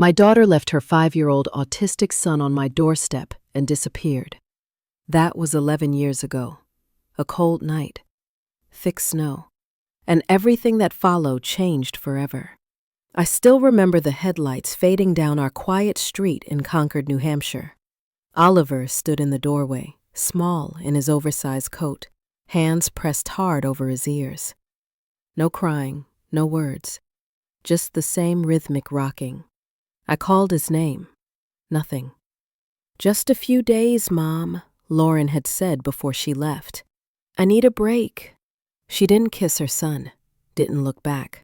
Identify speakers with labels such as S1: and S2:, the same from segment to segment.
S1: My daughter left her 5-year-old autistic son on my doorstep and disappeared. That was 11 years ago. A cold night, thick snow, and everything that followed changed forever. I still remember the headlights fading down our quiet street in Concord, New Hampshire. Oliver stood in the doorway, small in his oversized coat, hands pressed hard over his ears. No crying, no words, just the same rhythmic rocking. I called his name. Nothing. "Just a few days, Mom," Lauren had said before she left. "I need a break." She didn't kiss her son, didn't look back.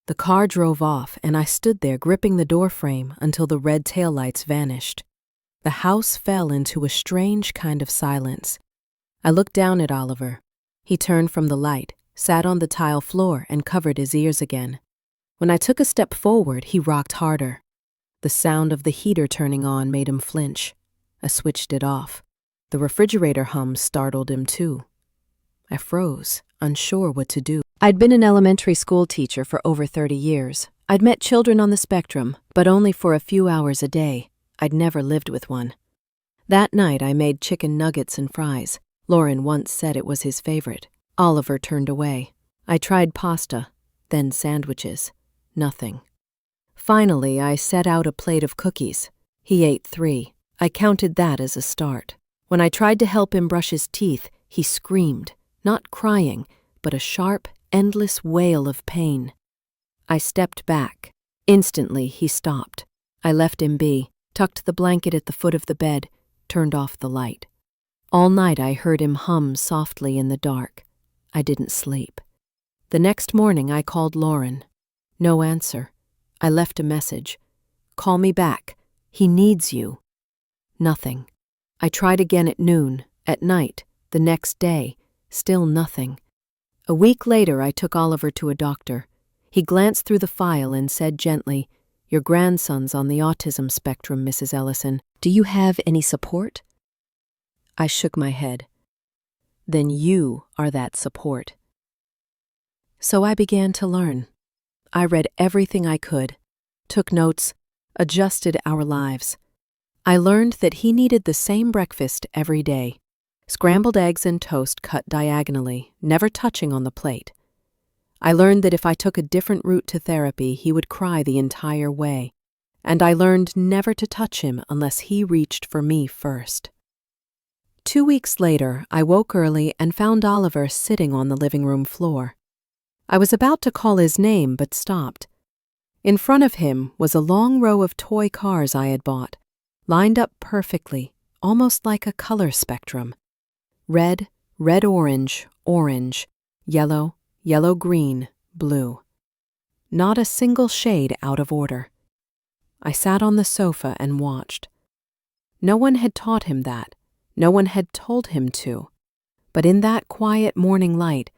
S1: The car drove off, and I stood there gripping the doorframe until the red taillights vanished. The house fell into a strange kind of silence. I looked down at Oliver. He turned from the light, sat on the tile floor, and covered his ears again. When I took a step forward, he rocked harder. The sound of the heater turning on made him flinch. I switched it off. The refrigerator hum startled him too. I froze, unsure what to do. I'd been an elementary school teacher for over 30 years. I'd met children on the spectrum, but only for a few hours a day. I'd never lived with one. That night I made chicken nuggets and fries. Lauren once said it was his favorite. Oliver turned away. I tried pasta, then sandwiches. Nothing. Finally, I set out a plate of cookies. He ate 3. I counted that as a start. When I tried to help him brush his teeth, he screamed, not crying, but a sharp, endless wail of pain. I stepped back. Instantly, he stopped. I left him be, tucked the blanket at the foot of the bed, turned off the light. All night I heard him hum softly in the dark. I didn't sleep. The next morning I called Lauren. No answer. I left a message. "Call me back. He needs you." Nothing. I tried again at noon, at night, the next day. Still nothing. A week later, I took Oliver to a doctor. He glanced through the file and said gently, "Your grandson's on the autism spectrum, Mrs. Ellison. Do you have any support?" I shook my head. "Then you are that support." So I began to learn. I read everything I could, took notes, adjusted our lives. I learned that he needed the same breakfast every day. Scrambled eggs and toast cut diagonally, never touching on the plate. I learned that if I took a different route to therapy, he would cry the entire way. And I learned never to touch him unless he reached for me first. 2 weeks later, I woke early and found Oliver sitting on the living room floor. I was about to call his name, but stopped. In front of him was a long row of toy cars I had bought, lined up perfectly, almost like a color spectrum. Red, red-orange, orange, yellow, yellow-green, blue. Not a single shade out of order. I sat on the sofa and watched. No one had taught him that. No one had told him to. But in that quiet morning light,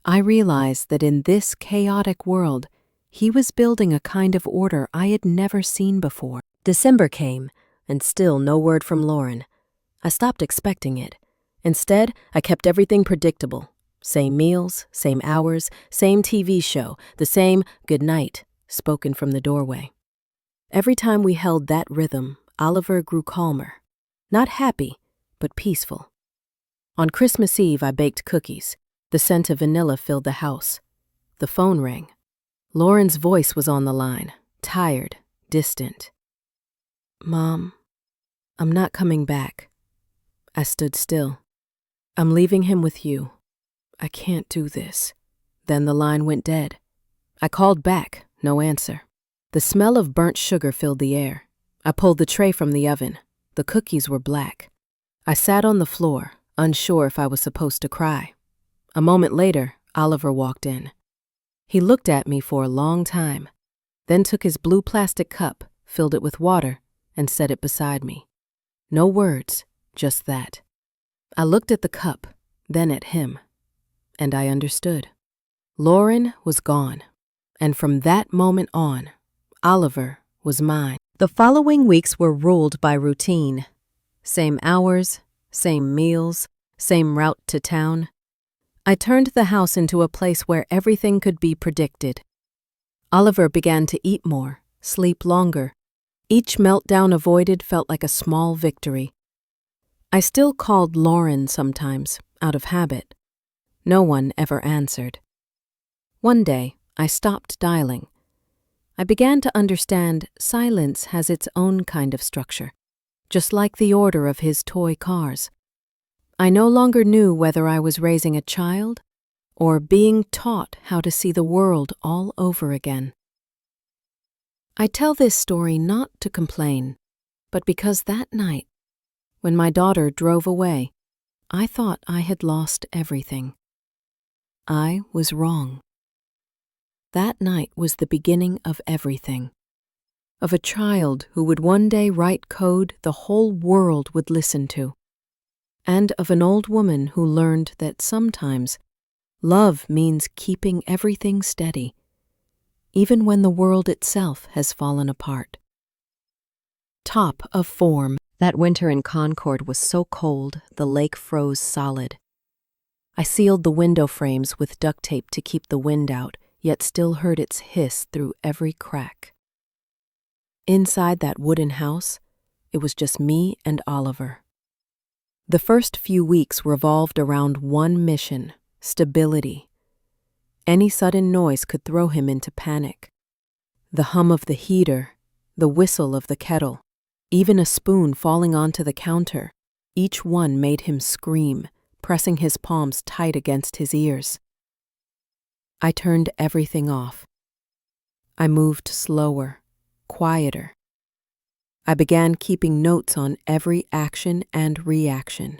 S1: I realized that in this chaotic world, he was building a kind of order I had never seen before. December came, and still no word from Lauren. I stopped expecting it. Instead, I kept everything predictable. Same meals, same hours, same TV show, the same good night, spoken from the doorway. Every time we held that rhythm, Oliver grew calmer. Not happy, but peaceful. On Christmas Eve, I baked cookies. The scent of vanilla filled the house. The phone rang. Lauren's voice was on the line, tired, distant. "Mom, I'm not coming back." I stood still. "I'm leaving him with you. I can't do this." Then the line went dead. I called back, no answer. The smell of burnt sugar filled the air. I pulled the tray from the oven. The cookies were black. I sat on the floor, unsure if I was supposed to cry. A moment later, Oliver walked in. He looked at me for a long time, then took his blue plastic cup, filled it with water, and set it beside me. No words, just that. I looked at the cup, then at him, and I understood. Lauren was gone, and from that moment on, Oliver was mine. The following weeks were ruled by routine. Same hours, same meals, same route to town. I turned the house into a place where everything could be predicted. Oliver began to eat more, sleep longer, Each meltdown avoided felt like a small victory. I still called Lauren sometimes, out of habit. No one ever answered. One day, I stopped dialing. I began to understand silence has its own kind of structure, just like the order of his toy cars. I no longer knew whether I was raising a child or being taught how to see the world all over again. I tell this story not to complain, but because that night, when my daughter drove away, I thought I had lost everything. I was wrong. That night was the beginning of everything. Of a child who would one day write code the whole world would listen to. And of an old woman who learned that sometimes love means keeping everything steady, even when the world itself has fallen apart. Top of form. That winter in Concord was so cold, the lake froze solid. I sealed the window frames with duct tape to keep the wind out, yet still heard its hiss through every crack. Inside that wooden house, it was just me and Oliver. The first few weeks revolved around one mission: stability. Any sudden noise could throw him into panic. The hum of the heater, the whistle of the kettle, even a spoon falling onto the counter, each one made him scream, pressing his palms tight against his ears. I turned everything off. I moved slower, quieter. I began keeping notes on every action and reaction.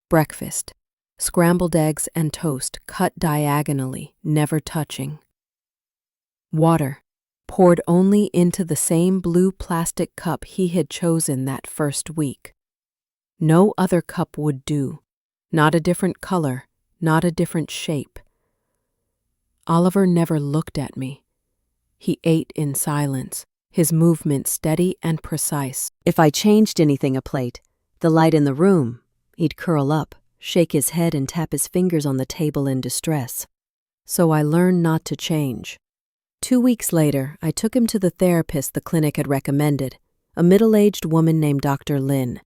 S1: Breakfast: scrambled eggs and toast cut diagonally, never touching. Water, poured only into the same blue plastic cup he had chosen that first week. No other cup would do, not a different color, not a different shape. Oliver never looked at me. He ate in silence, his movement steady and precise. If I changed anything a plate, the light in the room, he'd curl up, shake his head and tap his fingers on the table in distress. So I learned not to change. 2 weeks later, I took him to the therapist the clinic had recommended, a middle-aged woman named Dr. Lynn.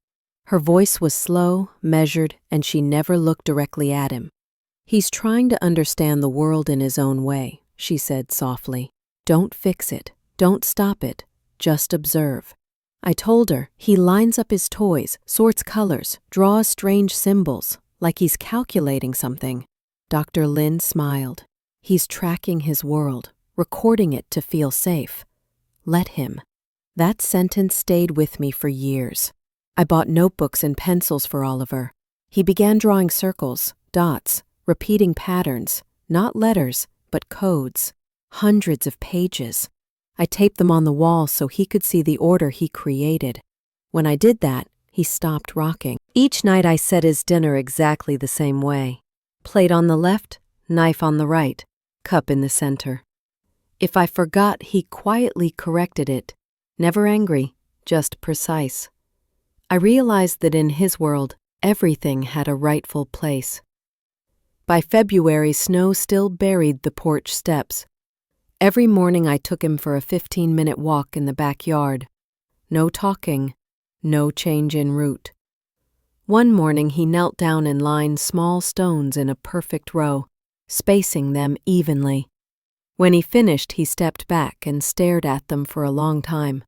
S1: Her voice was slow, measured, and she never looked directly at him. "He's trying to understand the world in his own way," she said softly. "Don't fix it. Don't stop it. Just observe." I told her he lines up his toys, sorts colors, draws strange symbols, like he's calculating something. Dr. Lynn smiled. "He's tracking his world, recording it to feel safe. Let him." That sentence stayed with me for years. I bought notebooks and pencils for Oliver. He began drawing circles, dots, repeating patterns, not letters, but codes. Hundreds of pages. I taped them on the wall so he could see the order he created. When I did that, he stopped rocking. Each night I set his dinner exactly the same way. Plate on the left, knife on the right, cup in the center. If I forgot, he quietly corrected it. Never angry, just precise. I realized that in his world, everything had a rightful place. By February, snow still buried the porch steps. Every morning I took him for a 15-minute walk in the backyard. No talking, no change in route. One morning he knelt down and lined small stones in a perfect row, spacing them evenly. When he finished, he stepped back and stared at them for a long time.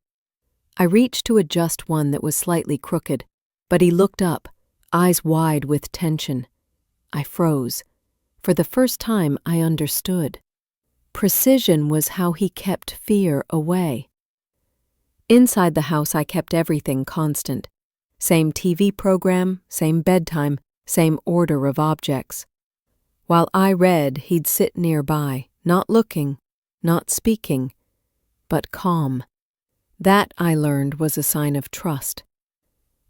S1: I reached to adjust one that was slightly crooked, but he looked up, eyes wide with tension. I froze. For the first time, I understood. Precision was how he kept fear away. Inside the house, I kept everything constant. Same TV program, same bedtime, same order of objects. While I read, he'd sit nearby, not looking, not speaking, but calm. That, I learned, was a sign of trust.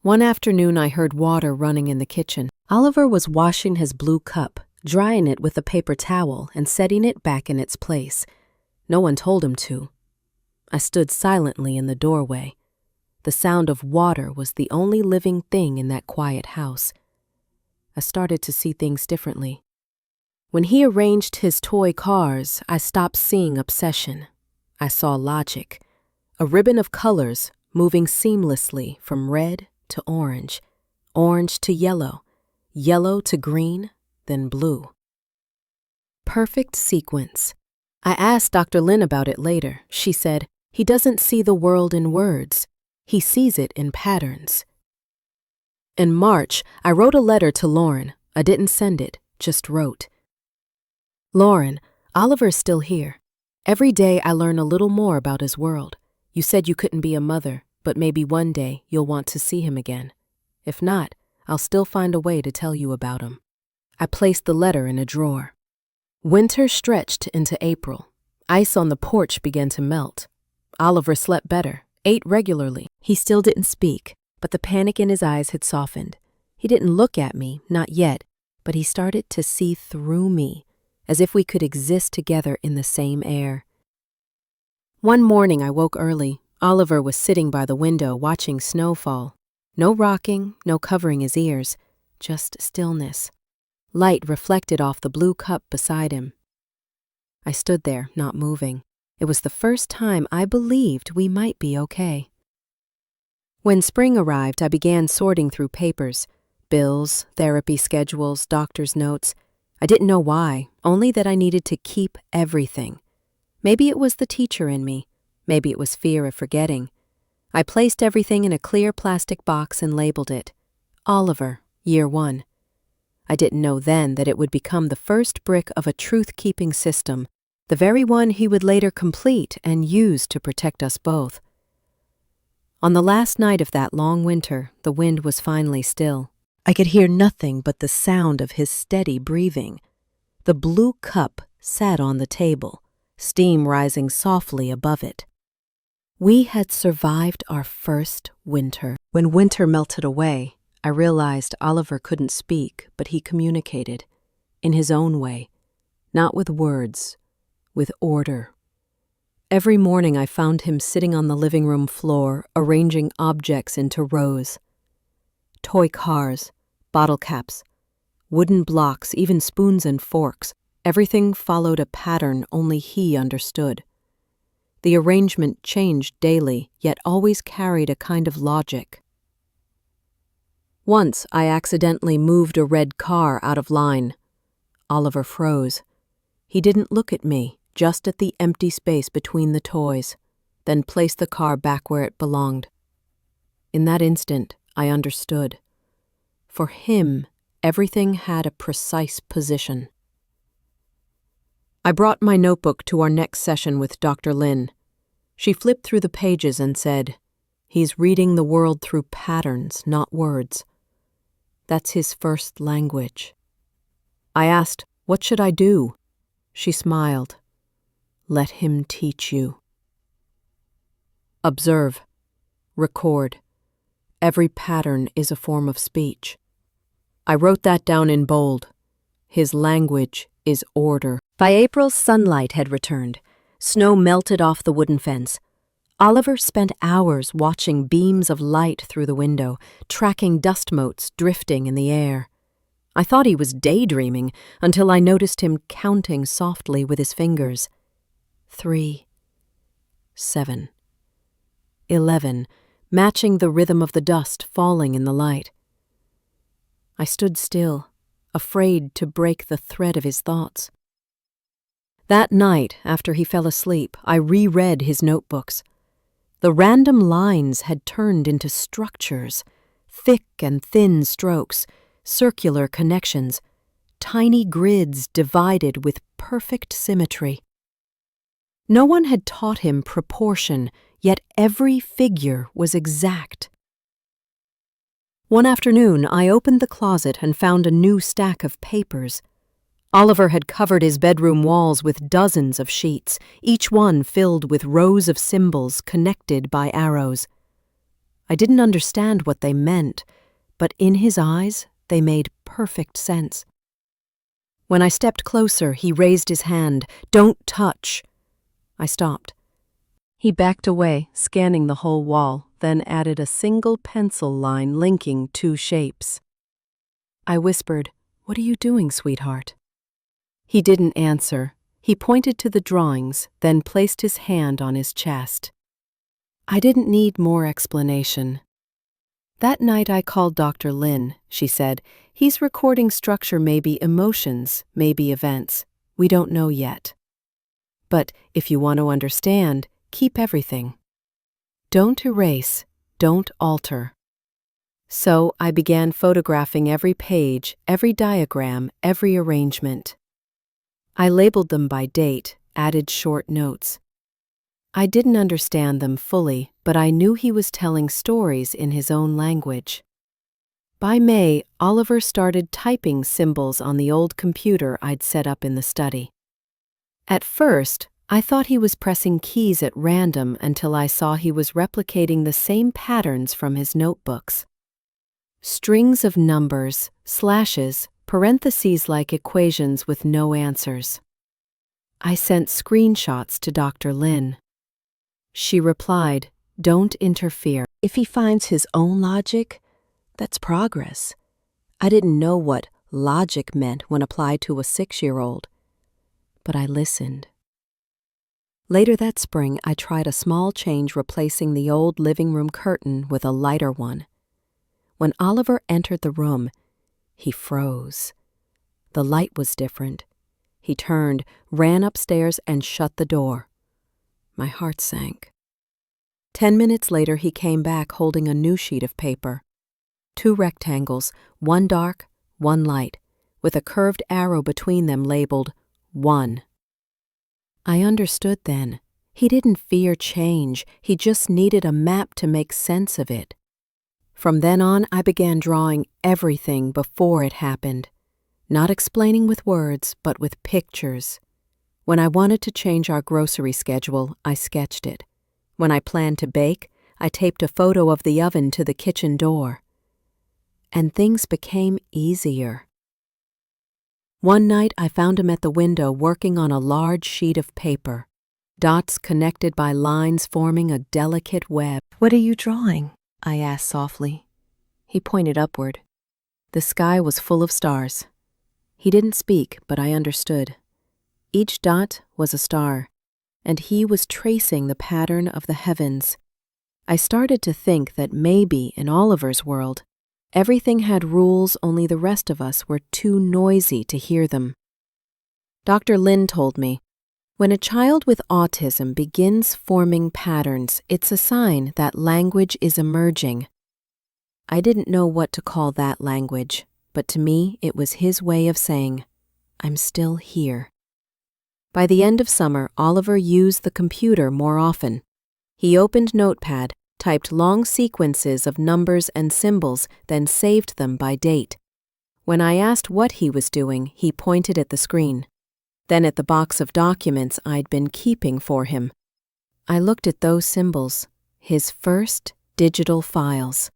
S1: One afternoon, I heard water running in the kitchen. Oliver was washing his blue cup, drying it with a paper towel and setting it back in its place. No one told him to. I stood silently in the doorway. The sound of water was the only living thing in that quiet house. I started to see things differently. When he arranged his toy cars, I stopped seeing obsession. I saw logic. a ribbon of colors moving seamlessly from red to orange, orange to yellow, yellow to green, then blue. Perfect sequence. I asked Dr. Lin about it later. She said, he doesn't see the world in words. He sees it in patterns. In March, I wrote a letter to Lauren. I didn't send it, just wrote. Lauren, Oliver's still here. Every day I learn a little more about his world. You said you couldn't be a mother, but maybe one day you'll want to see him again. If not, I'll still find a way to tell you about him. I placed the letter in a drawer. Winter stretched into April. Ice on the porch began to melt. Oliver slept better, ate regularly. He still didn't speak, but the panic in his eyes had softened. He didn't look at me, not yet, but he started to see through me, as if we could exist together in the same air. One morning I woke early. Oliver was sitting by the window watching snow fall. No rocking, no covering his ears, just stillness. Light reflected off the blue cup beside him. I stood there, not moving. It was the first time I believed we might be okay. When spring arrived, I began sorting through papers, bills, therapy schedules, doctor's notes. I didn't know why, only that I needed to keep everything. Maybe it was the teacher in me. Maybe it was fear of forgetting. I placed everything in a clear plastic box and labeled it Oliver, Year 1. I didn't know then that it would become the first brick of a truth-keeping system, the very one he would later complete and use to protect us both. On the last night of that long winter, the wind was finally still. I could hear nothing but the sound of his steady breathing. The blue cup sat on the table, steam rising softly above it. We had survived our first winter. When winter melted away, I realized Oliver couldn't speak, but he communicated, in his own way, not with words, with order. Every morning I found him sitting on the living room floor, arranging objects into rows. Toy cars, bottle caps, wooden blocks, even spoons and forks. Everything followed a pattern only he understood. The arrangement changed daily, yet always carried a kind of logic. Once I accidentally moved a red car out of line. Oliver froze. He didn't look at me, just at the empty space between the toys, then placed the car back where it belonged. In that instant, I understood. For him, everything had a precise position. I brought my notebook to our next session with Dr. Lin. She flipped through the pages and said, "He's reading the world through patterns, not words. That's his first language." I asked, "What should I do?" She smiled. "Let him teach you. Observe. Record. Every pattern is a form of speech." I wrote that down in bold. His language is order. By April, sunlight had returned. Snow melted off the wooden fence. Oliver spent hours watching beams of light through the window, tracking dust motes drifting in the air. I thought he was daydreaming until I noticed him counting softly with his fingers. 3, 7, 11, matching the rhythm of the dust falling in the light. I stood still, afraid to break the thread of his thoughts. That night, after he fell asleep, I reread his notebooks. The random lines had turned into structures, thick and thin strokes, circular connections, tiny grids divided with perfect symmetry. No one had taught him proportion, yet every figure was exact. One afternoon, I opened the closet and found a new stack of papers. Oliver had covered his bedroom walls with dozens of sheets, each one filled with rows of symbols connected by arrows. I didn't understand what they meant, but in his eyes, they made perfect sense. When I stepped closer, he raised his hand. "Don't touch." I stopped. He backed away, scanning the whole wall, then added a single pencil line linking two shapes. I whispered, "What are you doing, sweetheart?" He didn't answer. He pointed to the drawings, then placed his hand on his chest. I didn't need more explanation. That night I called Dr. Lin. She said, "He's recording structure, maybe emotions, maybe events. We don't know yet. But if you want to understand, keep everything. Don't erase, don't alter." So I began photographing every page, every diagram, every arrangement. I labeled them by date, added short notes. I didn't understand them fully, but I knew he was telling stories in his own language. By May, Oliver started typing symbols on the old computer I'd set up in the study. At first, I thought he was pressing keys at random until I saw he was replicating the same patterns from his notebooks. Strings of numbers, slashes, parentheses-like equations with no answers. I sent screenshots to Dr. Lin. She replied, "Don't interfere. If he finds his own logic, that's progress." I didn't know what logic meant when applied to a 6-year-old, but I listened. Later that spring, I tried a small change, replacing the old living room curtain with a lighter one. When Oliver entered the room, he froze. The light was different. He turned, ran upstairs, and shut the door. My heart sank. 10 minutes later, he came back holding a new sheet of paper. 2 rectangles, one dark, one light, with a curved arrow between them labeled 1. I understood then. He didn't fear change. He just needed a map to make sense of it. From then on, I began drawing everything before it happened, not explaining with words, but with pictures. When I wanted to change our grocery schedule, I sketched it. When I planned to bake, I taped a photo of the oven to the kitchen door. And things became easier. One night, I found him at the window working on a large sheet of paper, dots connected by lines forming a delicate web. "What are you drawing?" I asked softly. He pointed upward. The sky was full of stars. He didn't speak, but I understood. Each dot was a star, and he was tracing the pattern of the heavens. I started to think that maybe in Oliver's world, everything had rules, only the rest of us were too noisy to hear them. Dr. Lin told me, when a child with autism begins forming patterns, it's a sign that language is emerging. I didn't know what to call that language, but to me it was his way of saying, "I'm still here." By the end of summer, Oliver used the computer more often. He opened Notepad, typed long sequences of numbers and symbols, then saved them by date. When I asked what he was doing, he pointed at the screen, then at the box of documents I'd been keeping for him. I looked at those symbols, his first digital files.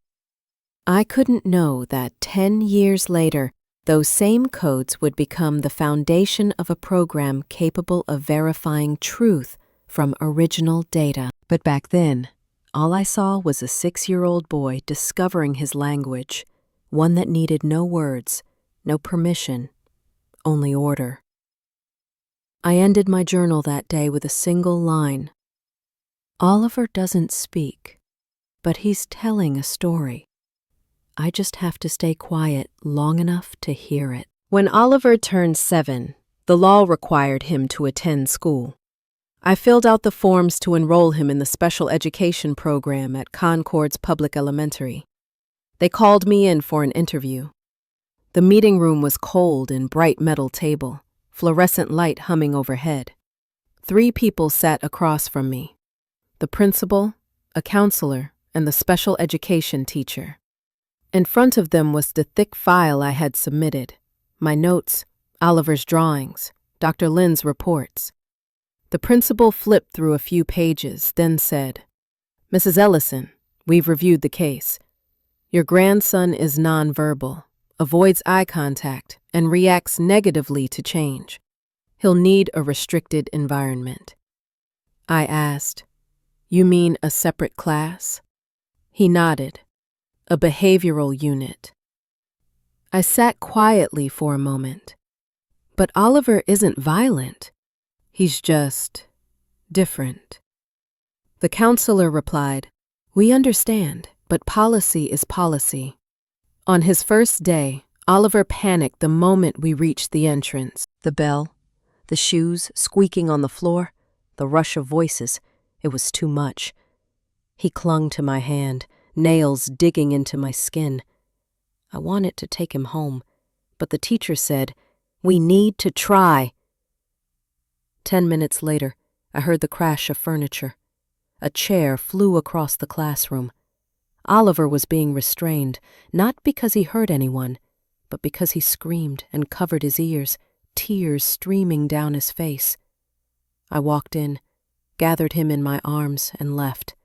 S1: I couldn't know that 10 years later, those same codes would become the foundation of a program capable of verifying truth from original data. But back then, all I saw was a 6-year-old boy discovering his language, one that needed no words, no permission, only order. I ended my journal that day with a single line. Oliver doesn't speak, but he's telling a story. I just have to stay quiet long enough to hear it. When Oliver turned 7, the law required him to attend school. I filled out the forms to enroll him in the special education program at Concord's Public Elementary. They called me in for an interview. The meeting room was cold and bright metal table, fluorescent light humming overhead. 3 people sat across from me: the principal, a counselor, and the special education teacher. In front of them was the thick file I had submitted, my notes, Oliver's drawings, Dr. Lin's reports. The principal flipped through a few pages, then said, "Mrs. Ellison, we've reviewed the case. Your grandson is nonverbal, avoids eye contact, and reacts negatively to change. He'll need a restricted environment." I asked, "You mean a separate class?" He nodded. "A behavioral unit." I sat quietly for a moment. But Oliver isn't violent. He's just different. The counselor replied, "We understand, but policy is policy." On his first day, Oliver panicked the moment we reached the entrance. The bell, the shoes squeaking on the floor, the rush of voices, it was too much. He clung to my hand, nails digging into my skin. I wanted to take him home, but the teacher said, "We need to try." 10 minutes later, I heard the crash of furniture. A chair flew across the classroom. Oliver was being restrained, not because he hurt anyone, but because he screamed and covered his ears, tears streaming down his face. I walked in, gathered him in my arms, and left,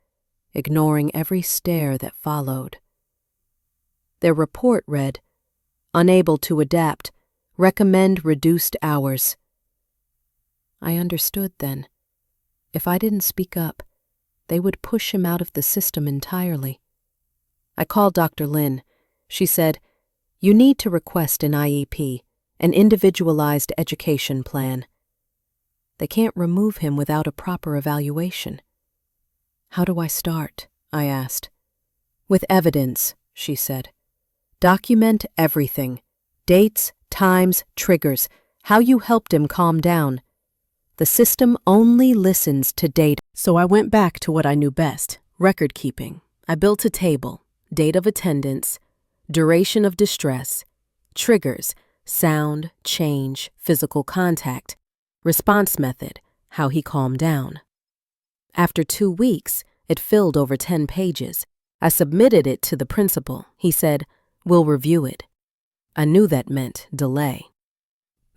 S1: ignoring every stare that followed. Their report read, "Unable to adapt, recommend reduced hours." I understood then. If I didn't speak up, they would push him out of the system entirely. I called Dr. Lin. She said, "You need to request an IEP, an individualized education plan. They can't remove him without a proper evaluation." "How do I start?" I asked. "With evidence," she said. "Document everything. Dates, times, triggers, how you helped him calm down. The system only listens to data." So I went back to what I knew best, record keeping. I built a table, date of attendance, duration of distress, triggers, sound, change, physical contact, response method, how he calmed down. After 2 weeks, it filled over 10 pages. I submitted it to the principal. He said, "We'll review it." I knew that meant delay.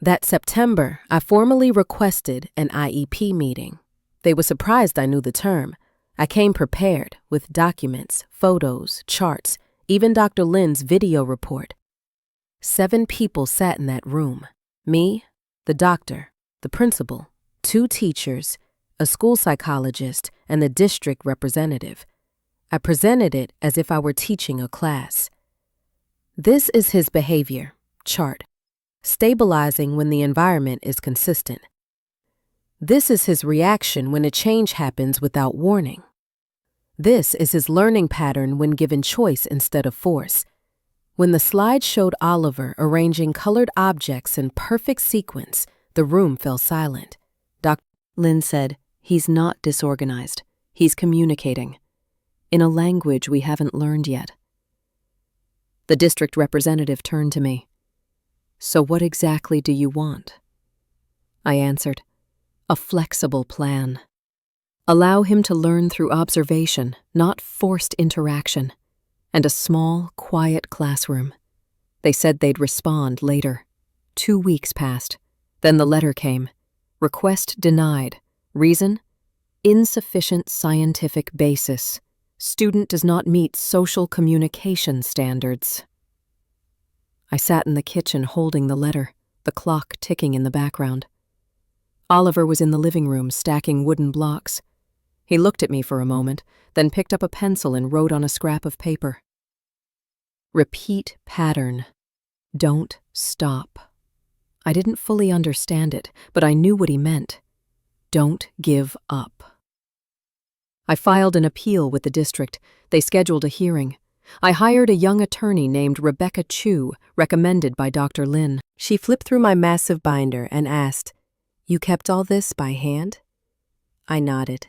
S1: That September, I formally requested an IEP meeting. They were surprised I knew the term. I came prepared with documents, photos, charts, even Dr. Lin's video report. 7 people sat in that room. Me, the doctor, the principal, 2 teachers, a school psychologist, and the district representative. I presented it as if I were teaching a class. This is his behavior chart, stabilizing when the environment is consistent. This is his reaction when a change happens without warning. This is his learning pattern when given choice instead of force. When the slide showed Oliver arranging colored objects in perfect sequence, the room fell silent. Dr. Lin said, "He's not disorganized. He's communicating in a language we haven't learned yet." The district representative turned to me. "So what exactly do you want?" I answered, "A flexible plan. Allow him to learn through observation, not forced interaction, and a small, quiet classroom." They said they'd respond later. 2 weeks passed. Then the letter came. Request denied. Reason? Insufficient scientific basis. Student does not meet social communication standards. I sat in the kitchen holding the letter, the clock ticking in the background. Oliver was in the living room stacking wooden blocks. He looked at me for a moment, then picked up a pencil and wrote on a scrap of paper. Repeat pattern. Don't stop. I didn't fully understand it, but I knew what he meant. Don't give up. I filed an appeal with the district. They scheduled a hearing. I hired a young attorney named Rebecca Chu, recommended by Dr. Lin. She flipped through my massive binder and asked, "You kept all this by hand?" I nodded.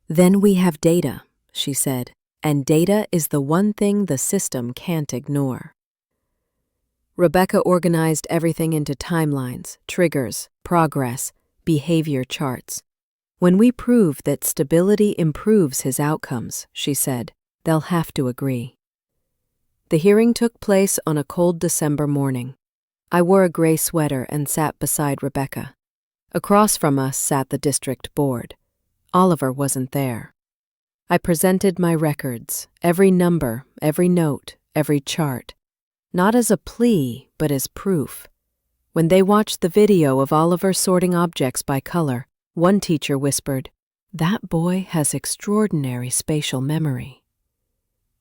S1: "Then we have data," she said, "and data is the one thing the system can't ignore." Rebecca organized everything into timelines, triggers, progress, behavior charts. "When we prove that stability improves his outcomes," she said, "they'll have to agree." The hearing took place on a cold December morning. I wore a gray sweater and sat beside Rebecca. Across from us sat the district board. Oliver wasn't there. I presented my records, every number, every note, every chart, not as a plea, but as proof. When they watched the video of Oliver sorting objects by color, one teacher whispered, "That boy has extraordinary spatial memory."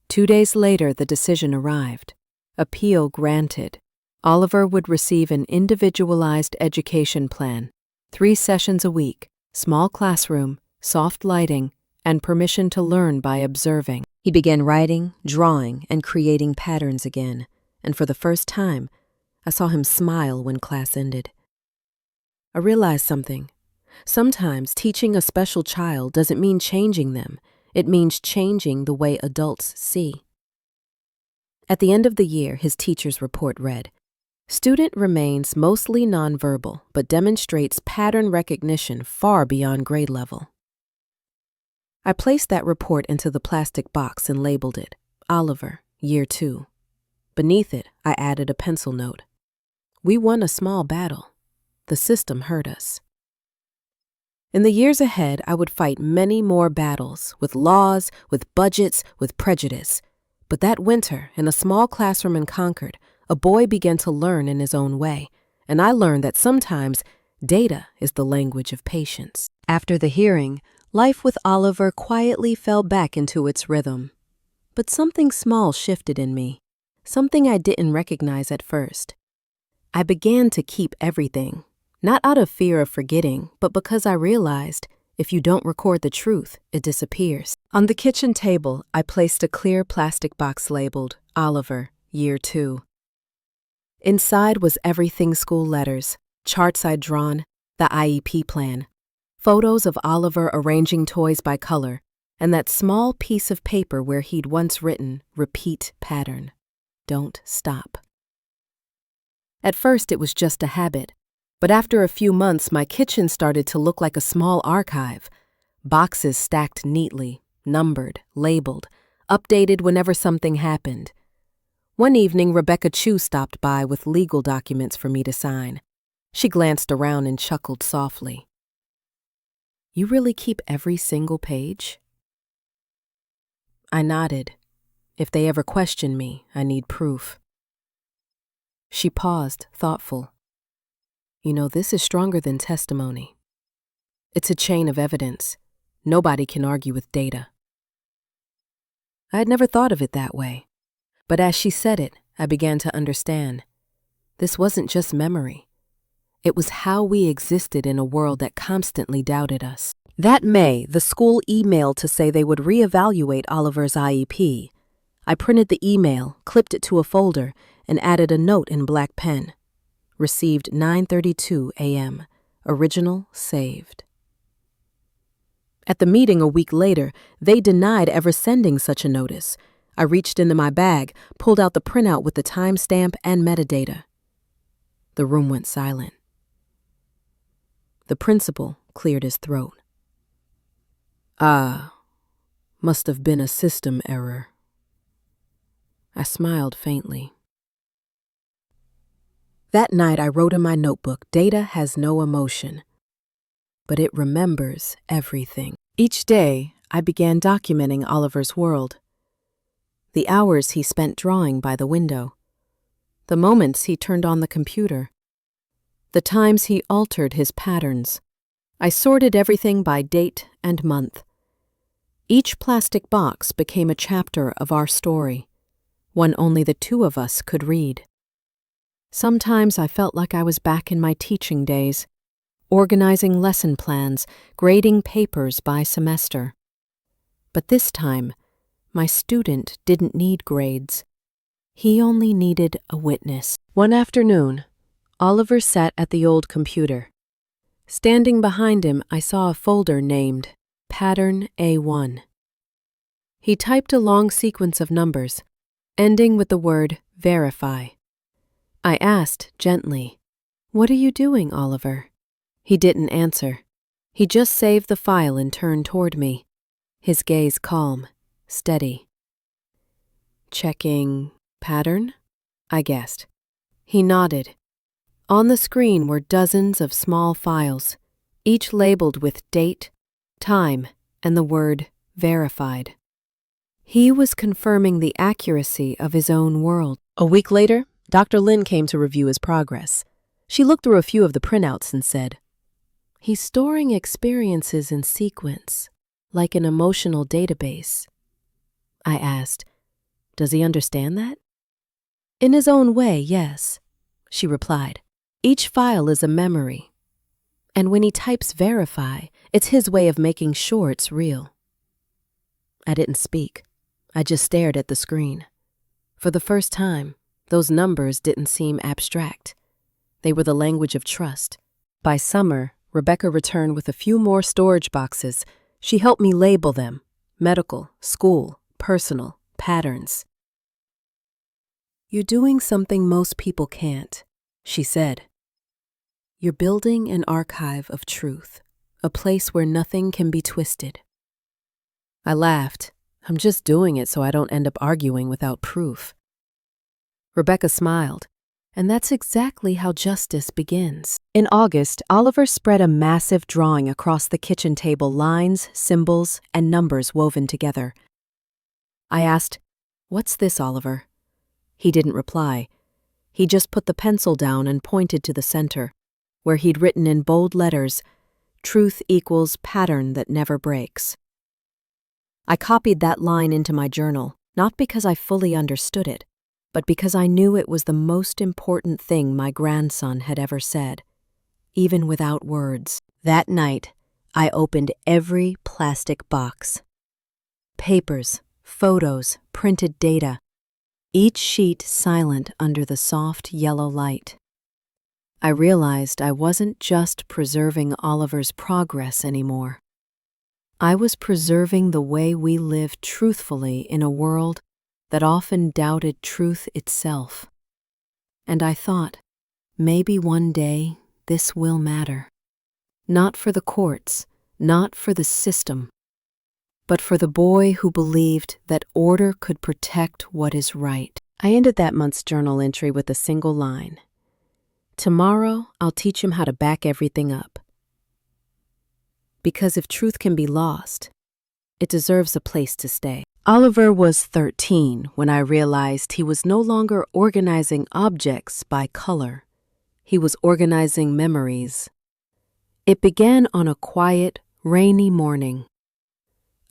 S1: 2 days later, the decision arrived. Appeal granted. Oliver would receive an individualized education plan, 3 sessions a week, small classroom, soft lighting, and permission to learn by observing.
S2: He began writing, drawing, and creating patterns again, and for the first time, I saw him smile when class ended. I realized something. Sometimes teaching a special child doesn't mean changing them. It means changing the way adults see. At the end of the year, his teacher's report read, "Student remains mostly nonverbal, but demonstrates pattern recognition far beyond grade level." I placed that report into the plastic box and labeled it, Oliver, Year 2. Beneath it, I added a pencil note. We won a small battle. The system hurt us. In the years ahead, I would fight many more battles, with laws, with budgets, with prejudice. But that winter, in a small classroom in Concord, a boy began to learn in his own way, and I learned that sometimes data is the language of patience. After the hearing, life with Oliver quietly fell back into its rhythm. But something small shifted in me, something I didn't recognize at first. I began to keep everything, not out of fear of forgetting, but because I realized if you don't record the truth, it disappears. On the kitchen table, I placed a clear plastic box labeled Oliver, Year 2. Inside was everything school letters, charts I'd drawn, the IEP plan, photos of Oliver arranging toys by color, and that small piece of paper where he'd once written, repeat pattern, don't stop. At first, it was just a habit. But after a few months, my kitchen started to look like a small archive. Boxes stacked neatly, numbered, labeled, updated whenever something happened. One evening, Rebecca Chu stopped by with legal documents for me to sign. She glanced around and chuckled softly. "You really keep every single page?" I nodded. If they ever question me, I need proof. She paused, thoughtful. "You know, this is stronger than testimony. It's a chain of evidence. Nobody can argue with data." I had never thought of it that way. But as she said it, I began to understand. This wasn't just memory. It was how we existed in a world that constantly doubted us. That May, the school emailed to say they would reevaluate Oliver's IEP. I printed the email, clipped it to a folder, and added a note in black pen. Received 9:32 a.m. Original saved. At the meeting a week later, they denied ever sending such a notice. I reached into my bag, pulled out the printout with the timestamp and metadata. The room went silent. The principal cleared his throat. Must have been a system error." I smiled faintly. That night I wrote in my notebook, "Data has no emotion, but it remembers everything." Each day, I began documenting Oliver's world. The hours he spent drawing by the window, the moments he turned on the computer, the times he altered his patterns. I sorted everything by date and month. Each plastic box became a chapter of our story, one only the two of us could read. Sometimes I felt like I was back in my teaching days, organizing lesson plans, grading papers by semester. But this time, my student didn't need grades. He only needed a witness. One afternoon, Oliver sat at the old computer. Standing behind him, I saw a folder named Pattern A1. He typed a long sequence of numbers, ending with the word verify. I asked gently, "What are you doing, Oliver?" He didn't answer. He just saved the file and turned toward me, his gaze calm, steady. "Checking pattern?" I guessed. He nodded. On the screen were dozens of small files, each labeled with date, time, and the word verified. He was confirming the accuracy of his own world. A week later, Dr. Lin came to review his progress. She looked through a few of the printouts and said, "He's storing experiences in sequence, like an emotional database." I asked, "Does he understand that?" "In his own way, yes," she replied. "Each file is a memory. And when he types verify, it's his way of making sure it's real." I didn't speak. I just stared at the screen. For the first time, those numbers didn't seem abstract. They were the language of trust. By summer, Rebecca returned with a few more storage boxes. She helped me label them: medical, school, personal, patterns. "You're doing something most people can't," she said. "You're building an archive of truth, a place where nothing can be twisted." I laughed. I'm just doing it so I don't end up arguing without proof. Rebecca smiled, and that's exactly how justice begins. In August, Oliver spread a massive drawing across the kitchen table, lines, symbols, and numbers woven together. I asked, "What's this, Oliver?" He didn't reply. He just put the pencil down and pointed to the center, where he'd written in bold letters, "Truth equals pattern that never breaks." I copied that line into my journal, not because I fully understood it, but because I knew it was the most important thing my grandson had ever said, even without words. That night, I opened every plastic box. Papers, photos, printed data, each sheet silent under the soft yellow light. I realized I wasn't just preserving Oliver's progress anymore. I was preserving the way we live truthfully in a world that often doubted truth itself. And I thought, maybe one day this will matter. Not for the courts, not for the system, but for the boy who believed that order could protect what is right. I ended that month's journal entry with a single line. "Tomorrow, I'll teach him how to back everything up." Because if truth can be lost, it deserves a place to stay. Oliver was 13 when I realized he was no longer organizing objects by color. He was organizing memories. It began on a quiet, rainy morning.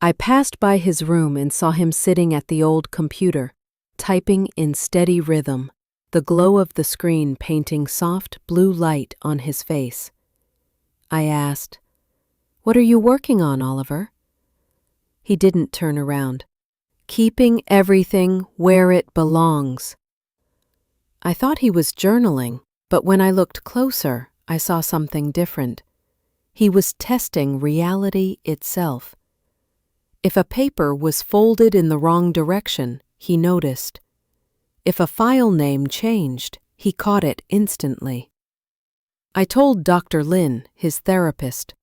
S2: I passed by his room and saw him sitting at the old computer, typing in steady rhythm, the glow of the screen painting soft blue light on his face. I asked, "What are you working on, Oliver?" He didn't turn around. "Keeping everything where it belongs." I thought he was journaling, but when I looked closer, I saw something different. He was testing reality itself. If a paper was folded in the wrong direction, he noticed. If a file name changed, he caught it instantly. I told Dr. Lynn, his therapist.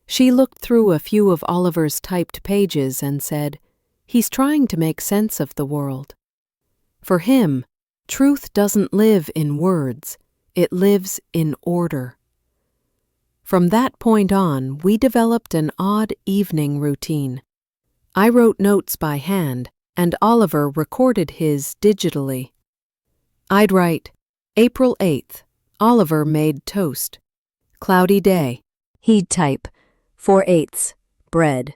S2: She looked through a few of Oliver's typed pages and said, "He's trying to make sense of the world." For him, truth doesn't live in words, it lives in order. From that point on, we developed an odd evening routine. I wrote notes by hand, and Oliver recorded his digitally. I'd write, "April 8th, Oliver made toast. Cloudy day." He'd type, 4/8, bread,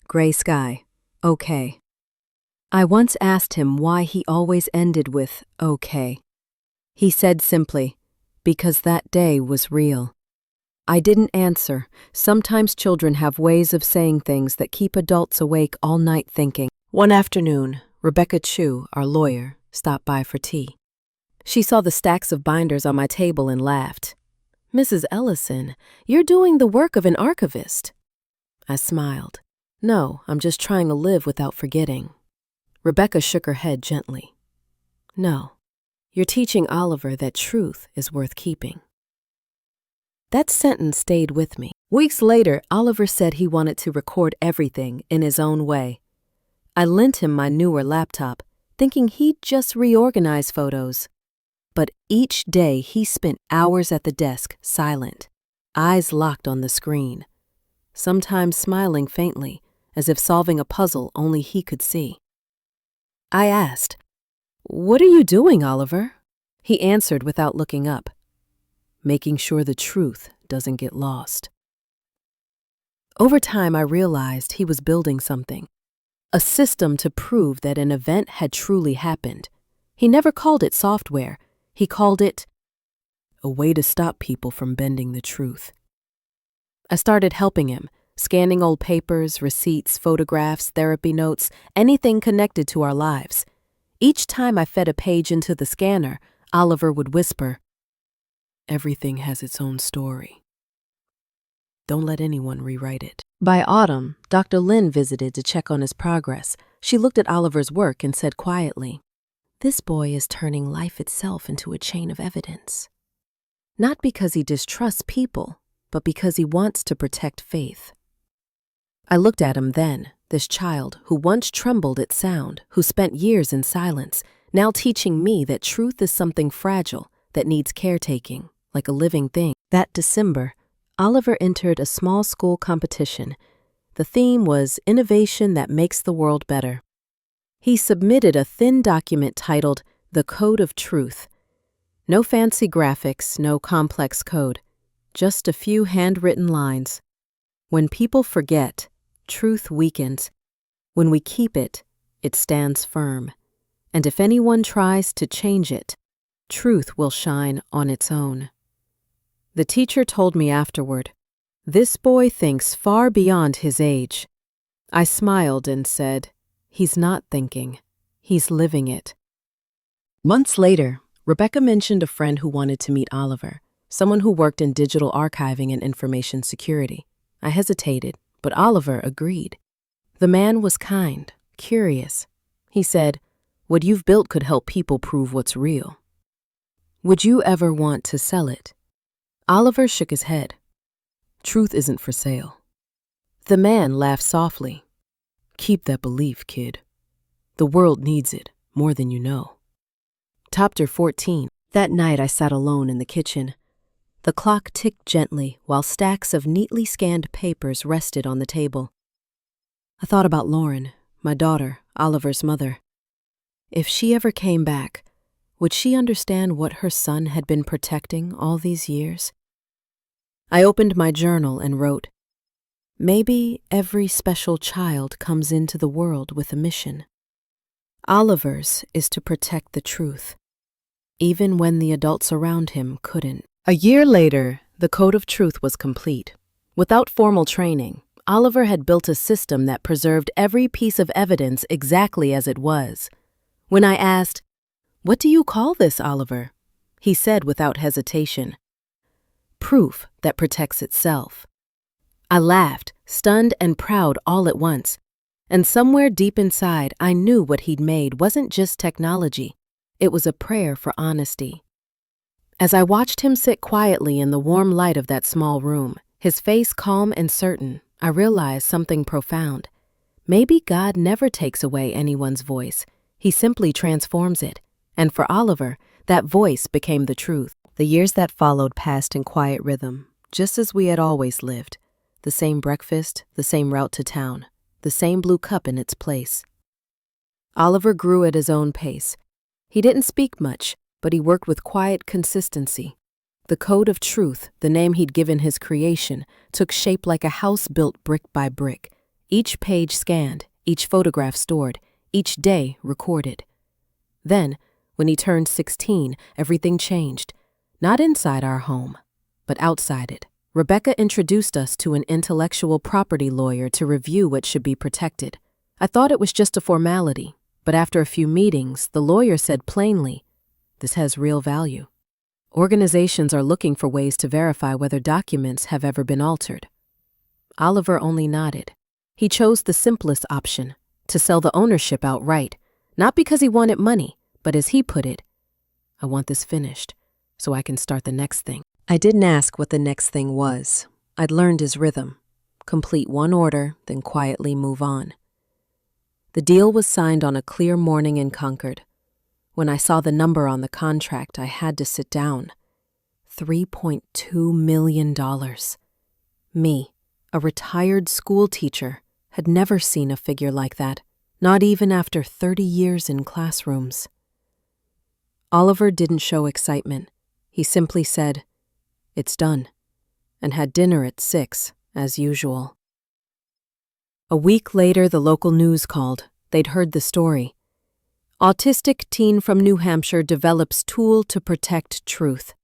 S2: gray sky, okay. I once asked him why he always ended with okay. He said simply, "Because that day was real." I didn't answer. Sometimes children have ways of saying things that keep adults awake all night thinking. One afternoon, Rebecca Chu, our lawyer, stopped by for tea. She saw the stacks of binders on my table and laughed. "Mrs. Ellison, you're doing the work of an archivist." I smiled. "No, I'm just trying to live without forgetting." Rebecca shook her head gently. "No, you're teaching Oliver that truth is worth keeping." That sentence stayed with me. Weeks later, Oliver said he wanted to record everything in his own way. I lent him my newer laptop, thinking he'd just reorganize photos. But each day he spent hours at the desk, silent, eyes locked on the screen, sometimes smiling faintly, as if solving a puzzle only he could see. I asked, "What are you doing, Oliver?" He answered without looking up, "Making sure the truth doesn't get lost." Over time, I realized he was building something, a system to prove that an event had truly happened. He never called it software. He called it a way to stop people from bending the truth. I started helping him, scanning old papers, receipts, photographs, therapy notes, anything connected to our lives. Each time I fed a page into the scanner, Oliver would whisper, "Everything has its own story. Don't let anyone rewrite it." By autumn, Dr. Lynn visited to check on his progress. She looked at Oliver's work and said quietly, "This boy is turning life itself into a chain of evidence. Not because he distrusts people, but because he wants to protect faith." I looked at him then, this child who once trembled at sound, who spent years in silence, now teaching me that truth is something fragile that needs caretaking, like a living thing. That December, Oliver entered a small school competition. The theme was Innovation That Makes the World Better. He submitted a thin document titled The Code of Truth. No fancy graphics, no complex code, just a few handwritten lines. When people forget, truth weakens. When we keep it, it stands firm. And if anyone tries to change it, truth will shine on its own. The teacher told me afterward, "This boy thinks far beyond his age." I smiled and said, "He's not thinking, he's living it." Months later, Rebecca mentioned a friend who wanted to meet Oliver, someone who worked in digital archiving and information security. I hesitated, but Oliver agreed. The man was kind, curious. He said, "What you've built could help people prove what's real. Would you ever want to sell it?" Oliver shook his head. "Truth isn't for sale." The man laughed softly. "Keep that belief, kid. The world needs it more than you know." Chapter 14. That night I sat alone in the kitchen. The clock ticked gently while stacks of neatly scanned papers rested on the table. I thought about Lauren, my daughter, Oliver's mother. If she ever came back, would she understand what her son had been protecting all these years? I opened my journal and wrote, "Maybe every special child comes into the world with a mission. Oliver's is to protect the truth, even when the adults around him couldn't." A year later, the Code of Truth was complete. Without formal training, Oliver had built a system that preserved every piece of evidence exactly as it was. When I asked, "What do you call this, Oliver?" he said without hesitation, "Proof that protects itself." I laughed, stunned and proud all at once. And somewhere deep inside, I knew what he'd made wasn't just technology. It was a prayer for honesty. As I watched him sit quietly in the warm light of that small room, his face calm and certain, I realized something profound. Maybe God never takes away anyone's voice. He simply transforms it. And for Oliver, that voice became the truth. The years that followed passed in quiet rhythm, just as we had always lived. The same breakfast, the same route to town, the same blue cup in its place. Oliver grew at his own pace. He didn't speak much, but he worked with quiet consistency. The Code of Truth, the name he'd given his creation, took shape like a house built brick by brick. Each page scanned, each photograph stored, each day recorded. Then, when he turned 16, everything changed. Not inside our home, but outside it. Rebecca introduced us to an intellectual property lawyer to review what should be protected. I thought it was just a formality, but after a few meetings, the lawyer said plainly, "This has real value. Organizations are looking for ways to verify whether documents have ever been altered." Oliver only nodded. He chose the simplest option, to sell the ownership outright, not because he wanted money, but as he put it, "I want this finished, so I can start the next thing." I didn't ask what the next thing was. I'd learned his rhythm. Complete one order, then quietly move on. The deal was signed on a clear morning in Concord. When I saw the number on the contract, I had to sit down. $3.2 million. Me, a retired school teacher, had never seen a figure like that, not even after 30 years in classrooms. Oliver didn't show excitement. He simply said, "It's done," and had dinner at 6, as usual. A week later, the local news called. They'd heard the story. Autistic teen from New Hampshire develops tool to protect truth.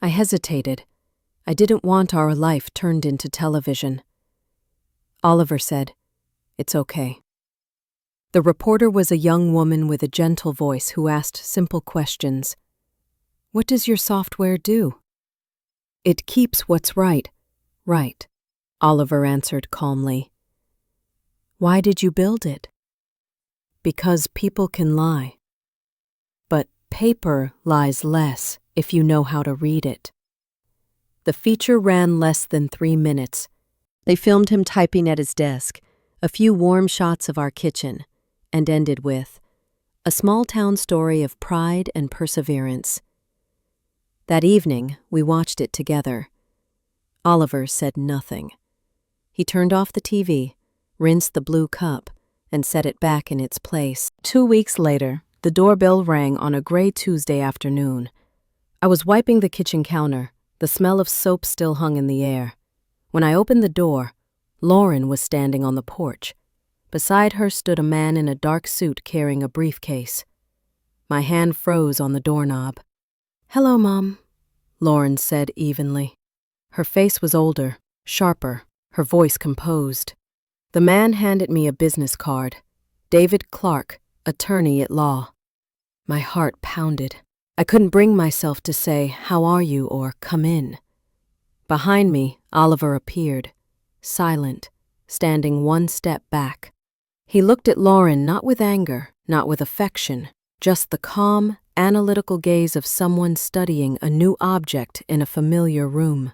S2: I hesitated.
S1: I didn't want our life turned into television. Oliver said, "It's okay." The reporter was a young woman with a gentle voice who asked simple questions. "What does your software do?" "It keeps what's right, right," Oliver answered calmly. "Why did you build it?" "Because people can lie. But paper lies less if you know how to read it." The feature ran less than 3 minutes. They filmed him typing at his desk, a few warm shots of our kitchen, and ended with a small-town story of pride and perseverance. That evening, we watched it together. Oliver said nothing. He turned off the TV, rinsed the blue cup, and set it back in its place. 2 weeks later, the doorbell rang on a gray Tuesday afternoon. I was wiping the kitchen counter. The smell of soap still hung in the air. When I opened the door, Lauren was standing on the porch. Beside her stood a man in a dark suit carrying a briefcase. My hand froze on the doorknob. "Hello, Mom," Lauren said evenly. Her face was older, sharper, her voice composed. The man handed me a business card. David Clark, attorney at law. My heart pounded. I couldn't bring myself to say, "How are you?" or "Come in." Behind me, Oliver appeared, silent, standing one step back. He looked at Lauren not with anger, not with affection, just the calm, analytical gaze of someone studying a new object in a familiar room.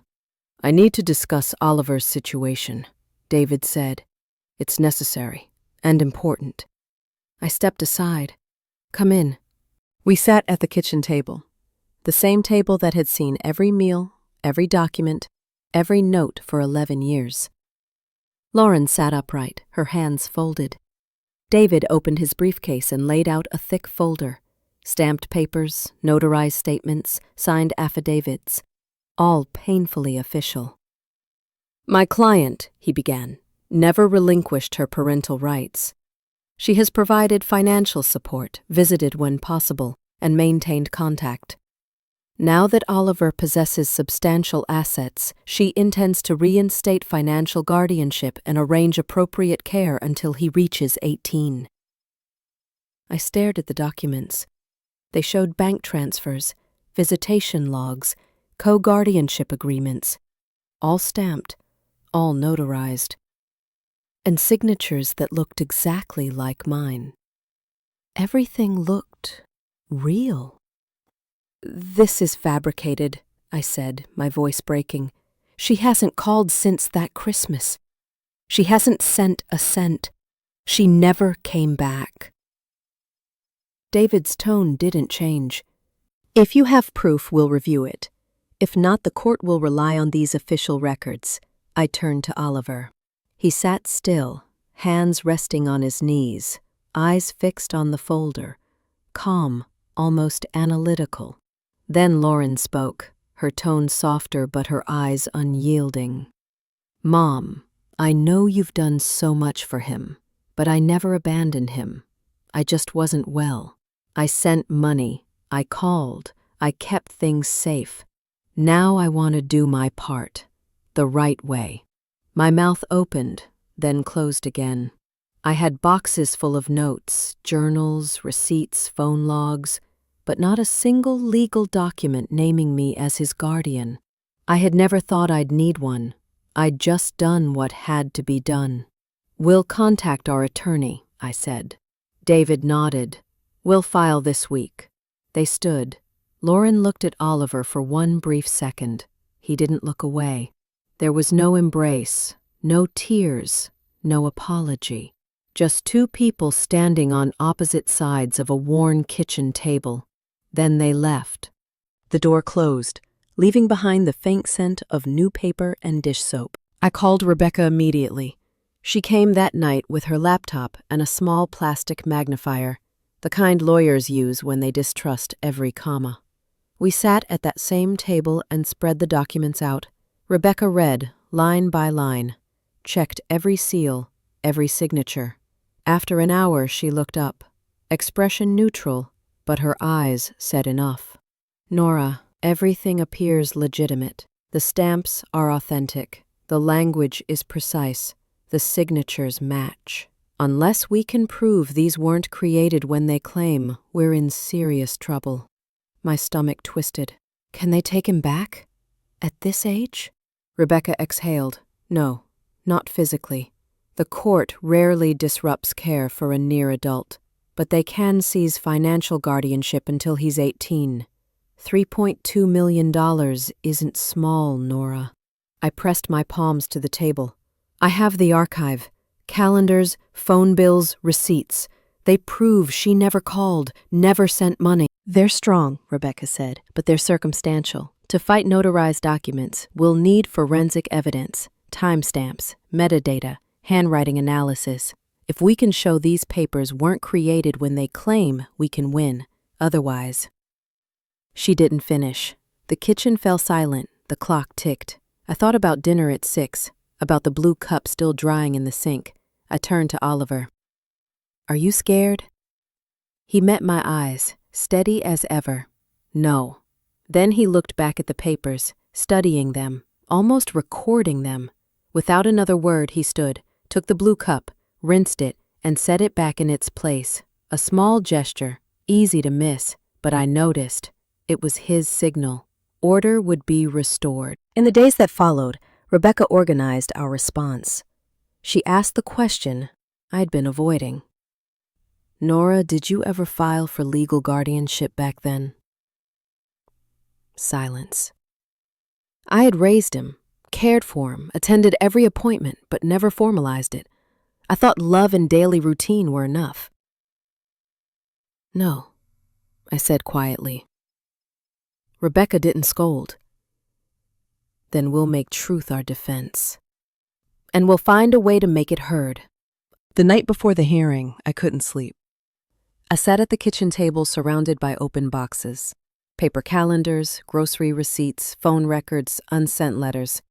S1: "I need to discuss Oliver's situation," David said. "It's necessary and important." I stepped aside. "Come in." We sat at the kitchen table, the same table that had seen every meal, every document, every note for 11 years. Lauren sat upright, her hands folded. David opened his briefcase and laid out a thick folder. Stamped papers, notarized statements, signed affidavits, all painfully official. "My client," he began, "never relinquished her parental rights. She has provided financial support, visited when possible, and maintained contact. Now that Oliver possesses substantial assets, she intends to reinstate financial guardianship and arrange appropriate care until he reaches 18. I stared at the documents. They showed bank transfers, visitation logs, co-guardianship agreements, all stamped, all notarized, and signatures that looked exactly like mine. Everything looked real. "This is fabricated," I said, my voice breaking. "She hasn't called since that Christmas. She hasn't sent a cent. She never came back." David's tone didn't change. "If you have proof, we'll review it. If not, the court will rely on these official records." I turned to Oliver. He sat still, hands resting on his knees, eyes fixed on the folder, calm, almost analytical. Then Lauren spoke, her tone softer but her eyes unyielding. "Mom, I know you've done so much for him, but I never abandoned him. I just wasn't well. I sent money, I called, I kept things safe. Now I want to do my part, the right way." My mouth opened, then closed again. I had boxes full of notes, journals, receipts, phone logs, but not a single legal document naming me as his guardian. I had never thought I'd need one. I'd just done what had to be done. "We'll contact our attorney," I said. David nodded. "We'll file this week." They stood. Lauren looked at Oliver for one brief second. He didn't look away. There was no embrace, no tears, no apology. Just two people standing on opposite sides of a worn kitchen table. Then they left. The door closed, leaving behind the faint scent of new paper and dish soap. I called Rebecca immediately. She came that night with her laptop and a small plastic magnifier, the kind lawyers use when they distrust every comma. We sat at that same table and spread the documents out. Rebecca read, line by line, checked every seal, every signature. After an hour, she looked up, expression neutral, but her eyes said enough. "Nora, everything appears legitimate. The
S2: The stamps are authentic. The language is precise. The signatures match. Unless we can prove these weren't created when they claim, we're in serious trouble. My stomach twisted. Can they take him back? At this age? Rebecca exhaled. No, not physically. The court rarely disrupts care for a near adult, but they can seize financial guardianship until he's 18. $3.2 million isn't small, Nora. I pressed my palms to the table. I have the archive. Calendars, phone bills, receipts. They prove she never called, never sent money. They're strong, Rebecca said, but they're circumstantial. To fight notarized documents, we'll need forensic evidence, timestamps, metadata, handwriting analysis. If we can show these papers weren't created when they claim, we can win. Otherwise. She didn't finish. The kitchen fell silent. The clock ticked. I thought about dinner at 6, about the blue cup still drying in the sink. I turned to Oliver. Are you scared? He met my eyes, steady as ever. No. Then he looked back at the papers, studying them, almost recording them. Without another word, he stood, took the blue cup, rinsed it, and set it back in its place. A small gesture, easy to miss, but I noticed. It was his signal. Order would be restored. In the days that followed, Rebecca organized our response. She asked the question I'd been avoiding. Nora, did you ever file for legal guardianship back then? Silence. I had raised him, cared for him, attended every appointment, but never formalized it. I thought love and daily routine were enough. No, I said quietly. Rebecca didn't scold. Then we'll make truth our defense. And we'll find a way to make it heard. The night before the hearing, I couldn't sleep. I sat at the kitchen table surrounded by open boxes. Paper calendars, grocery receipts, phone records, unsent letters.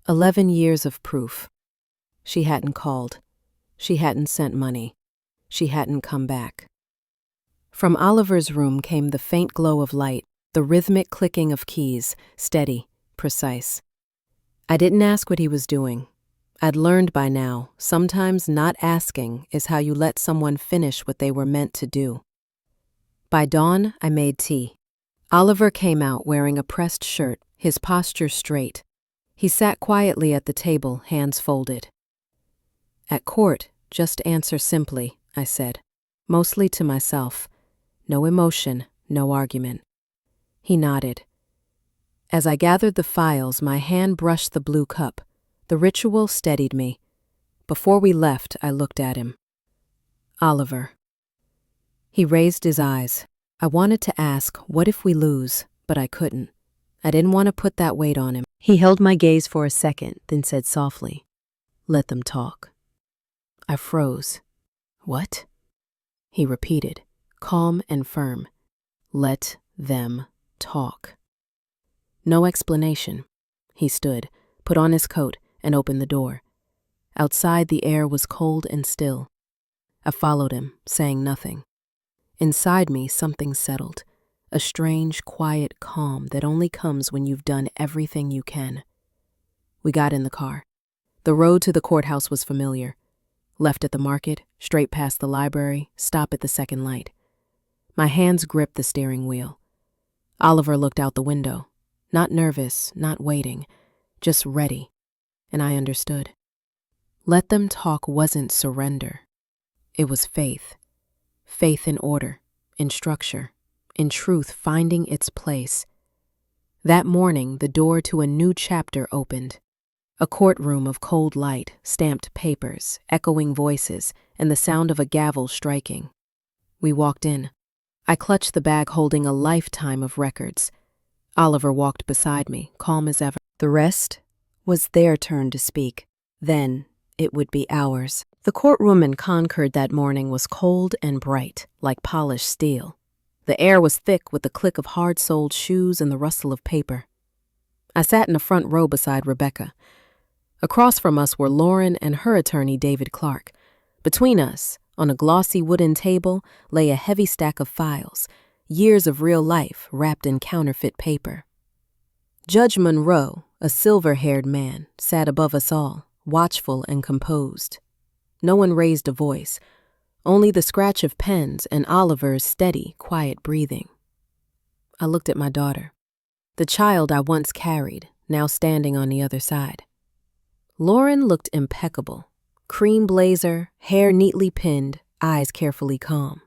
S2: 11 years of proof. She hadn't called. She hadn't sent money. She hadn't come back. From Oliver's room came the faint glow of light, the rhythmic clicking of keys, steady, precise. I didn't ask what he was doing. I'd learned by now, sometimes not asking is how you let someone finish what they were meant to do. By dawn, I made tea. Oliver came out wearing a pressed shirt, his posture straight. He sat quietly at the table, hands folded. At court, just answer simply, I said, mostly to myself. No emotion, no argument. He nodded. As I gathered the files, my hand brushed the blue cup. The ritual steadied me. Before we left, I looked at him. Oliver. He raised his eyes. I wanted to ask, what if we lose? But I couldn't. I didn't want to put that weight on him. He held my gaze for a second, then said softly, "Let them talk." I froze. What? He repeated, calm and firm. Let them talk. No explanation. He stood, put on his coat, and opened the door. Outside, the air was cold and still. I followed him, saying nothing. Inside me, something settled, a strange, quiet calm that only comes when you've done everything you can. We got in the car. The road to the courthouse was familiar. Left at the market, straight past the library, stop at the second light. My hands gripped the steering wheel. Oliver looked out the window, not nervous, not waiting, just ready, and I understood. Let them talk wasn't surrender. It was faith. Faith in order, in structure, in truth finding its place. That morning, the door to a new chapter opened. A courtroom of cold light, stamped papers, echoing voices, and the sound of a gavel striking. We walked in. I clutched the bag holding a lifetime of records. Oliver walked beside me, calm as ever. The rest was their turn to speak. Then it would be ours. The courtroom in Concord that morning was cold and bright, like polished steel. The air was thick with the click of hard-soled shoes and the rustle of paper. I sat in the front row beside Rebecca. Across from us were Lauren and her attorney, David Clark. Between us, on a glossy wooden table, lay a heavy stack of files, years of real life wrapped in counterfeit paper. Judge Monroe, A silver-haired man sat above us all, watchful and composed. No one raised a voice, only the scratch of pens and Oliver's steady, quiet breathing. I looked at my daughter, the child I once carried, now standing on the other side. Lauren looked impeccable. Cream blazer, hair neatly pinned, eyes carefully calm.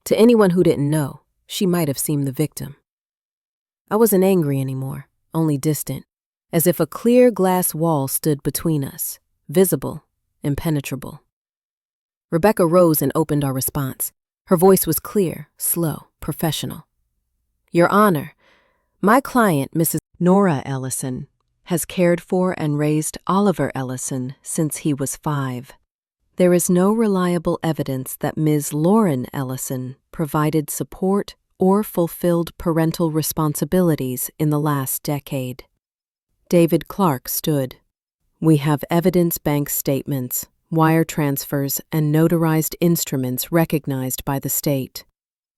S2: To anyone who didn't know, she might have seemed the victim. I wasn't angry anymore, only distant, as if a clear glass wall stood between us, visible, impenetrable. Rebecca rose and opened our response. Her voice was clear, slow, professional. Your Honor, my client, Mrs. Nora Ellison, has cared for and raised Oliver Ellison since he was 5. There is no reliable evidence that Ms. Lauren Ellison provided support or fulfilled parental responsibilities in the last decade. David Clark stood. We have evidence bank statements, wire transfers, and notarized instruments recognized by the state.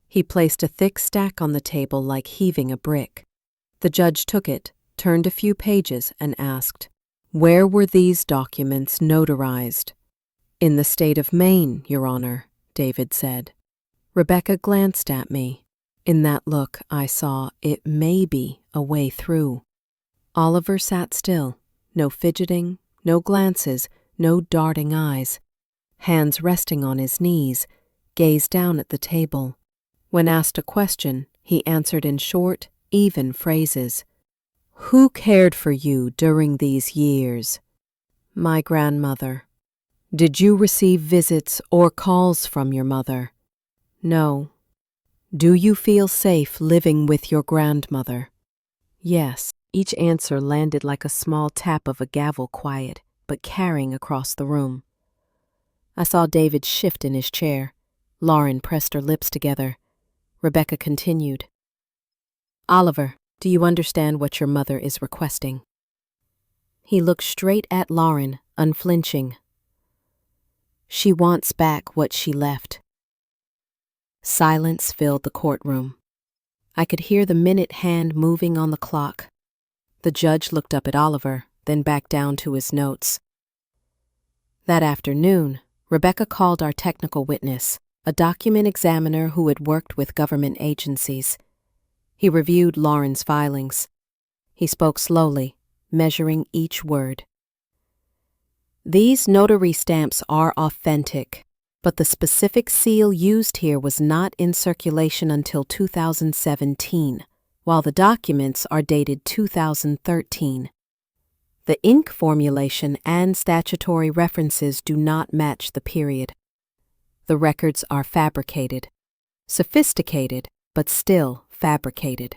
S2: He placed a thick stack on the table like heaving a brick. The judge took it, turned a few pages, and asked, "Where were these documents notarized?" "In the state of Maine, Your Honor," David said. Rebecca glanced at me. In that look, I saw it may be a way through. Oliver sat still, no fidgeting, no glances, no darting eyes. Hands resting on his knees, gazed down at the table. When asked a question, he answered in short, even phrases. Who cared for you during these years? My grandmother. Did you receive visits or calls from your mother? No. Do you feel safe living with your grandmother? Yes. Each answer landed like a small tap of a gavel, quiet, but carrying across the room. I saw David shift in his chair. Lauren pressed her lips together. Rebecca continued. Oliver, do you understand what your mother is requesting? He looked straight at Lauren, unflinching. She wants back what she left. Silence filled the courtroom. I could hear the minute hand moving on the clock. The judge looked up at Oliver, then back down to his notes. That afternoon, Rebecca called our technical witness, a document examiner who had worked with government agencies. He reviewed Lauren's filings. He spoke slowly, measuring each word. These notary stamps are authentic, but the specific seal used here was not in circulation until 2017, while the documents are dated 2013. The ink formulation and statutory references do not match the period. The records are fabricated, sophisticated, but still fabricated.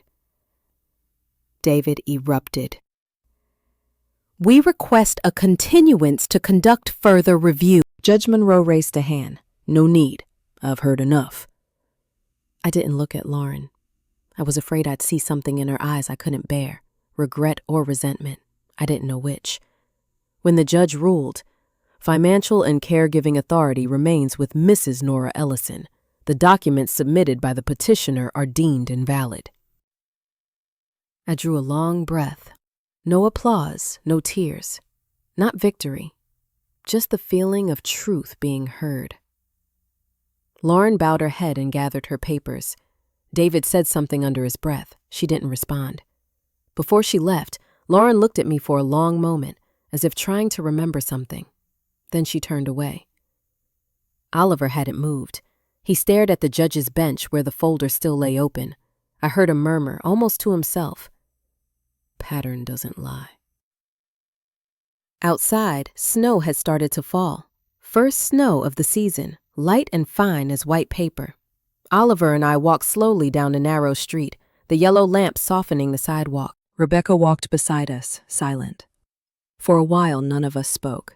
S2: David erupted. We request a continuance to conduct further review. Judge Monroe raised a hand. No need. I've heard enough. I didn't look at Lauren. I was afraid I'd see something in her eyes I couldn't bear, regret or resentment. I didn't know which. When the judge ruled, financial and caregiving authority remains with Mrs. Nora Ellison. The documents submitted by the petitioner are deemed invalid. I drew a long breath. No applause, no tears. Not victory. Just the feeling of truth being heard. Lauren bowed her head and gathered her papers. David said something under his breath. She didn't respond. Before she left, Lauren looked at me for a long moment, as if trying to remember something. Then she turned away. Oliver hadn't moved. He stared at the judge's bench where the folder still lay open. I heard him murmur, almost to himself, "Pattern doesn't lie." Outside, snow had started to fall. First snow of the season, light and fine as white paper. Oliver and I walked slowly down a narrow street, the yellow lamp softening the sidewalk. Rebecca walked beside us, silent. For a while, none of us spoke.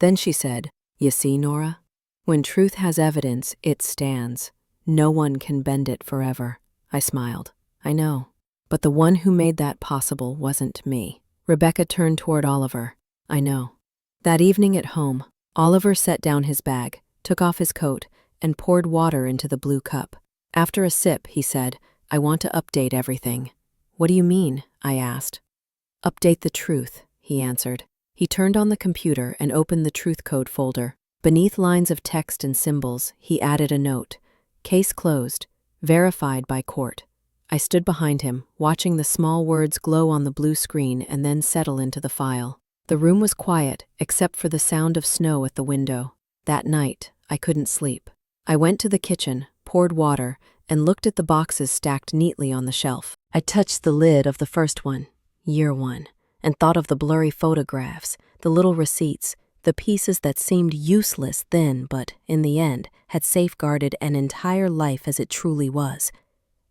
S2: Then she said, "You see, Nora? When truth has evidence, it stands. No one can bend it forever." I smiled. I know. But the one who made that possible wasn't me. Rebecca turned toward Oliver. I know. That evening at home, Oliver set down his bag, took off his coat, and poured water into the blue cup. After a sip, he said, "I want to update everything." "What do you mean?" I asked. Update the truth, he answered. He turned on the computer and opened the truth code folder. Beneath lines of text and symbols, he added a note. Case closed. Verified by court. I stood behind him, watching the small words glow on the blue screen and then settle into the file. The room was quiet, except for the sound of snow at the window. That night, I couldn't sleep. I went to the kitchen, poured water, and looked at the boxes stacked neatly on the shelf. I touched the lid of the first one, year one, and thought of the blurry photographs, the little receipts, the pieces that seemed useless then but, in the end, had safeguarded an entire life as it truly was.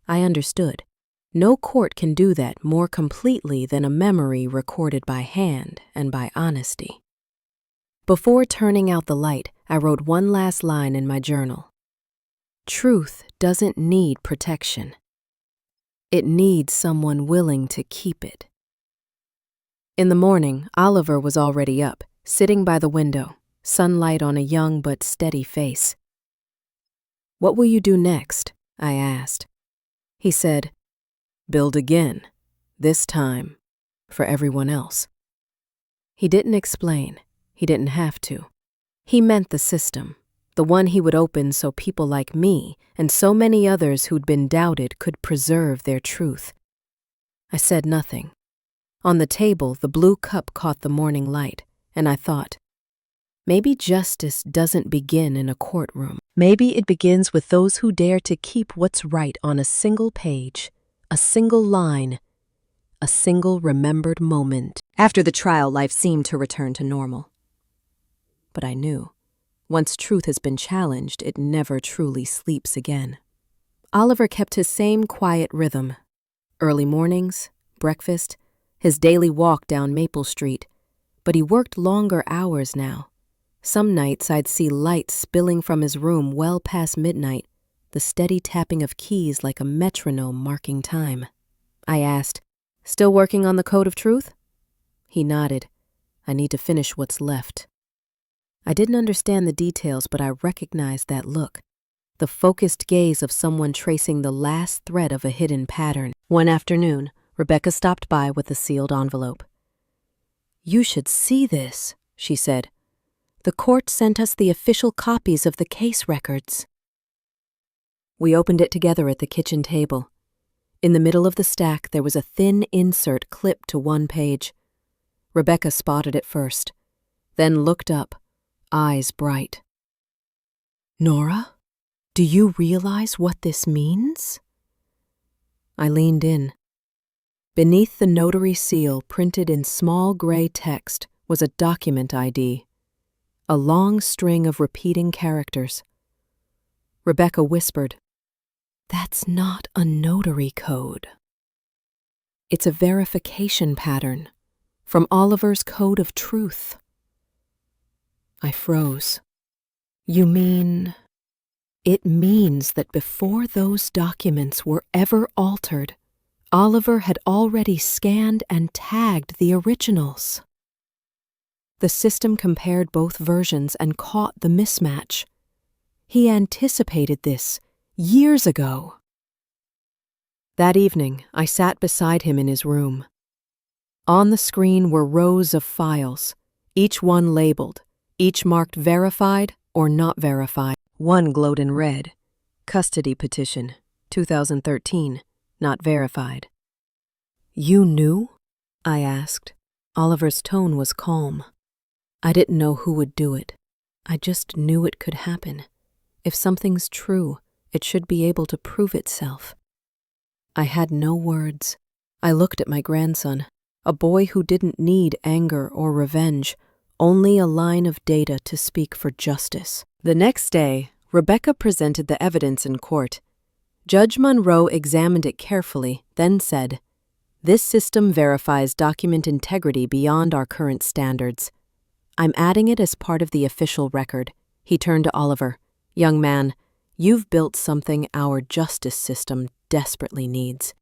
S2: I understood. No court can do that more completely than a memory recorded by hand and by honesty. Before turning out the light, I wrote one last line in my journal. Truth doesn't need protection. It needs someone willing to keep it. In the morning, Oliver was already up, sitting by the window, sunlight on a young but steady face. "What will you do next?" I asked. He said, "Build again, this time for everyone else." He didn't explain. He didn't have to. He meant the system, the one he would open so people like me and so many others who'd been doubted could preserve their truth. I said nothing. On the table, the blue cup caught the morning light, and I thought, maybe justice doesn't begin in a courtroom. Maybe it begins with those who dare to keep what's right on a single page, a single line, a single remembered moment. After the trial, life seemed to return to normal. But I knew, once truth has been challenged, it never truly sleeps again. Oliver kept his same quiet rhythm. Early mornings, breakfast, his daily walk down Maple Street. But he worked longer hours now. Some nights I'd see light spilling from his room well past midnight, the steady tapping of keys like a metronome marking time. I asked, "Still working on the Code of Truth?" He nodded. "I need to finish what's left." I didn't understand the details, but I recognized that look, the focused gaze of someone tracing the last thread of a hidden pattern. One afternoon, Rebecca stopped by with a sealed envelope. "You should see this," she said. "The court sent us the official copies of the case records." We opened it together at the kitchen table. In the middle of the stack, there was a thin insert clipped to one page. Rebecca spotted it first, then looked up, eyes bright. "Nora, do you realize what this means?" I leaned in. Beneath the notary seal, printed in small gray text, was a document ID, a long string of repeating characters. Rebecca whispered, "That's not a notary code. It's a verification pattern from Oliver's Code of Truth." I froze. "You mean..." "It means that before those documents were ever altered, Oliver had already scanned and tagged the originals. The system compared both versions and caught the mismatch. He anticipated this years ago." That evening, I sat beside him in his room. On the screen were rows of files, each one labeled, each marked verified or not verified. One glowed in red, Custody Petition, 2013. Not verified. "You knew?" I asked. Oliver's tone was calm. "I didn't know who would do it. I just knew it could happen. If something's true, it should be able to prove itself." I had no words. I looked at my grandson, a boy who didn't need anger or revenge, only a line of data to speak for justice. The next day, Rebecca presented the evidence in court. Judge Monroe examined it carefully, then said, "This system verifies document integrity beyond our current standards. I'm adding it as part of the official record." He turned to Oliver. "Young man, you've built something our justice system desperately needs."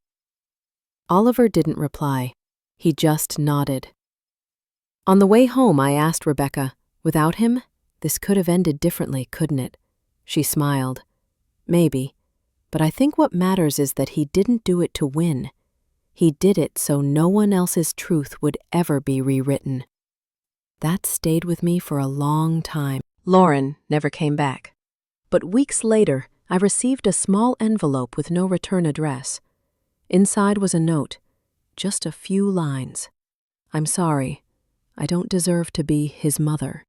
S2: Oliver didn't reply. He just nodded. On the way home, I asked Rebecca, "Without him, this could have ended differently, couldn't it?" She smiled. "Maybe. But I think what matters is that he didn't do it to win. He did it so no one else's truth would ever be rewritten. That stayed with me for a long time. Lauren never came back. But weeks later, I received a small envelope with no return address. Inside was a note, just a few lines. I'm sorry. I don't deserve to be his mother.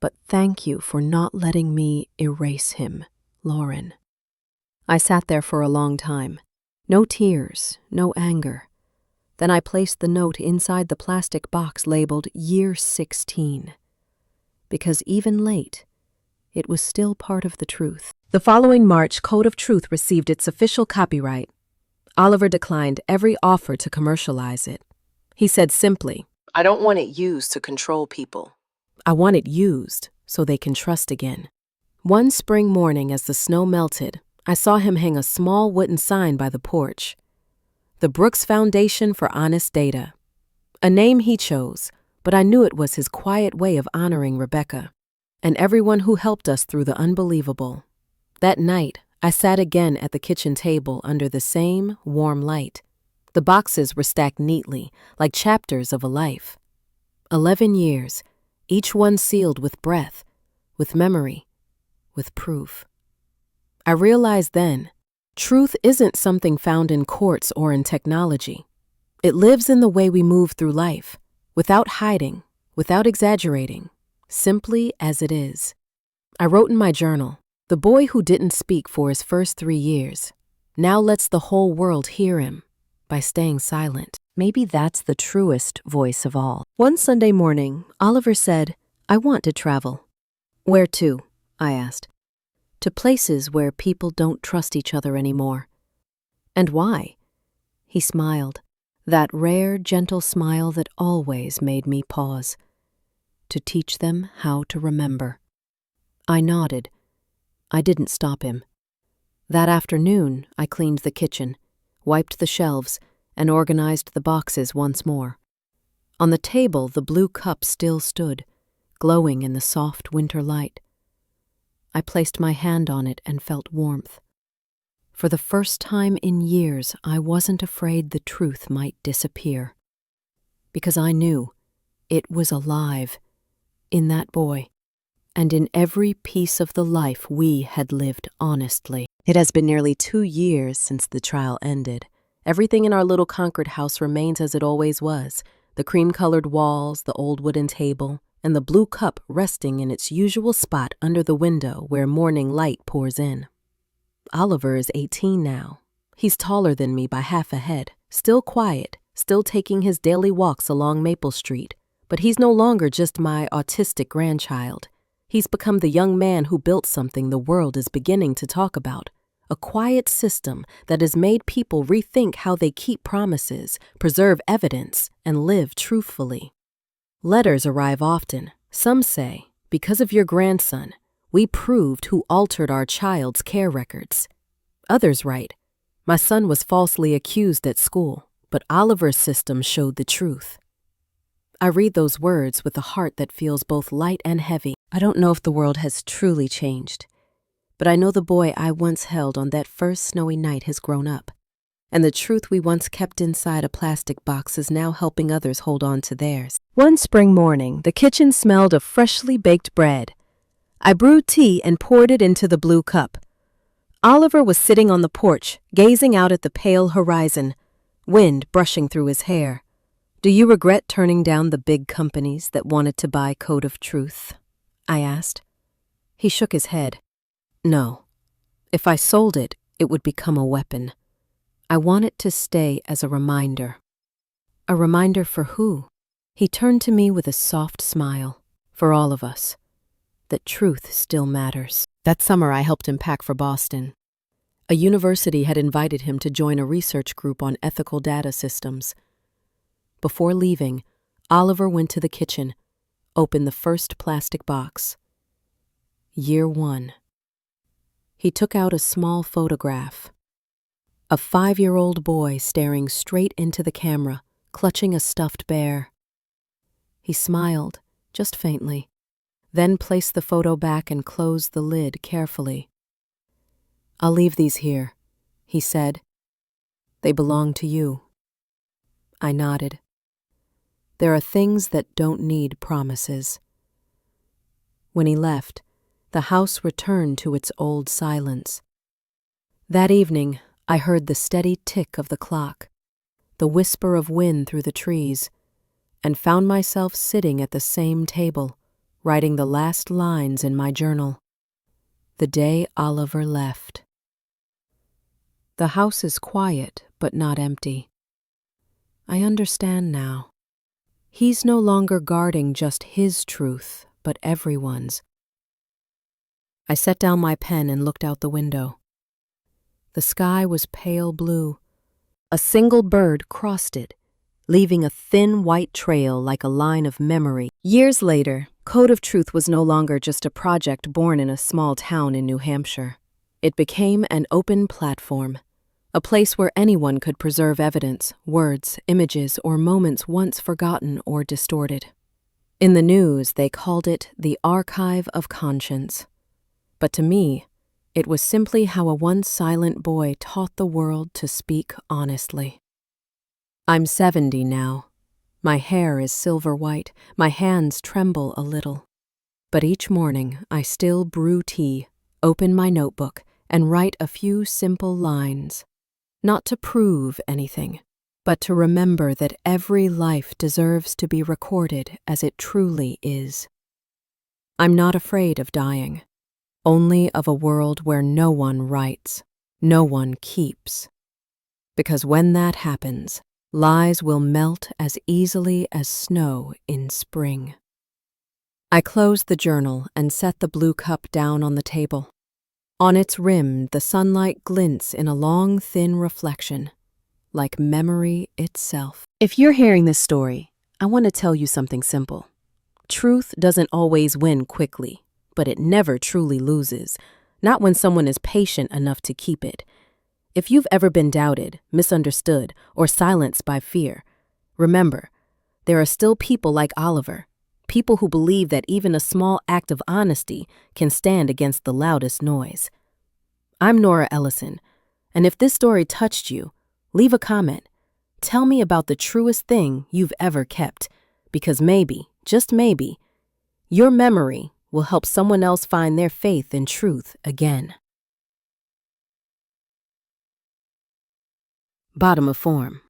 S2: But thank you for not letting me erase him, Lauren. I sat there for a long time. No tears, no anger. Then I placed the note inside the plastic box labeled Year 16. Because even late, it was still part of the truth. The following March, Code of Truth received its official copyright. Oliver declined every offer to commercialize it. He said simply, "I don't want it used to control people. I want it used so they can trust again." One spring morning, as the snow melted, I saw him hang a small wooden sign by the porch. The Brooks Foundation for Honest Data. A name he chose, but I knew it was his quiet way of honoring Rebecca and everyone who helped us through the unbelievable. That night, I sat again at the kitchen table under the same warm light. The boxes were stacked neatly, like chapters of a life. 11 years, each one sealed with breath, with memory, with proof. I realized then, truth isn't something found in courts or in technology. It lives in the way we move through life, without hiding, without exaggerating, simply as it is. I wrote in my journal, the boy who didn't speak for his first 3 years now lets the whole world hear him by staying silent. Maybe that's the truest voice of all. One Sunday morning, Oliver said, "I want to travel." "Where to?" I asked. "To places where people don't trust each other anymore." "And why?" He smiled, that rare, gentle smile that always made me pause. "To teach them how to remember." I nodded. I didn't stop him. That afternoon, I cleaned the kitchen, wiped the shelves, and organized the boxes once more. On the table, the blue cup still stood, glowing in the soft winter light. I placed my hand on it and felt warmth. For the first time in years, I wasn't afraid the truth might disappear. Because I knew it was alive in that boy and in every piece of the life we had lived honestly. It has been nearly 2 years since the trial ended. Everything in our little Concord house remains as it always was. The cream-colored walls, the old wooden table, and the blue cup resting in its usual spot under the window where morning light pours in. Oliver is 18 now. He's taller than me by half a head, still quiet, still taking his daily walks along Maple Street. But he's no longer just my autistic grandchild. He's become the young man who built something the world is beginning to talk about. A quiet system that has made people rethink how they keep promises, preserve evidence, and live truthfully. Letters arrive often. Some say, because of your grandson, we proved who altered our child's care records. Others write, my son was falsely accused at school, but Oliver's system showed the truth. I read those words with a heart that feels both light and heavy. I don't know if the world has truly changed, but I know the boy I once held on that first snowy night has grown up, and the truth we once kept inside a plastic box is now helping others hold on to theirs. One spring morning, the kitchen smelled of freshly baked bread. I brewed tea and poured it into the blue cup. Oliver was sitting on the porch, gazing out at the pale horizon, wind brushing through his hair. "Do you regret turning down the big companies that wanted to buy Code of Truth?" I asked. He shook his head. "No. If I sold it, it would become a weapon. I want it to stay as a reminder." "A reminder for who?" He turned to me with a soft smile. "For all of us. That truth still matters." That summer, I helped him pack for Boston. A university had invited him to join a research group on ethical data systems. Before leaving, Oliver went to the kitchen, opened the first plastic box. Year 1. He took out a small photograph. A 5-year-old boy staring straight into the camera, clutching a stuffed bear. He smiled, just faintly, then placed the photo back and closed the lid carefully. "I'll leave these here," he said. "They belong to you."
S1: I nodded. There are things that don't need promises. When he left, the house returned to its old silence. That evening, I heard the steady tick of the clock, the whisper of wind through the trees, and found myself sitting at the same table, writing the last lines in my journal. The day Oliver left. The house is quiet, but not empty. I understand now. He's no longer guarding just his truth, but everyone's. I set down my pen and looked out the window. The sky was pale blue. A single bird crossed it, leaving a thin white trail like a line of memory. Years later, Code of Truth was no longer just a project born in a small town in New Hampshire. It became an open platform, a place where anyone could preserve evidence, words, images, or moments once forgotten or distorted. In the news, they called it the Archive of Conscience. But to me, it was simply how a once silent boy taught the world to speak honestly. I'm 70 now. My hair is silver white, my hands tremble a little. But each morning I still brew tea, open my notebook, and write a few simple lines. Not to prove anything, but to remember that every life deserves to be recorded as it truly is. I'm not afraid of dying, only of a world where no one writes, no one keeps. Because when that happens, lies will melt as easily as snow in spring. I closed the journal and set the blue cup down on the table. On its rim, the sunlight glints in a long, thin reflection, like memory itself. If you're hearing this story, I want to tell you something simple. Truth doesn't always win quickly, but it never truly loses, not when someone is patient enough to keep it. If you've ever been doubted, misunderstood, or silenced by fear, remember, there are still people like Oliver, people who believe that even a small act of honesty can stand against the loudest noise. I'm Nora Ellison, and if this story touched you, leave a comment. Tell me about the truest thing you've ever kept, because maybe, just maybe, your memory will help someone else find their faith in truth again. Bottom of form.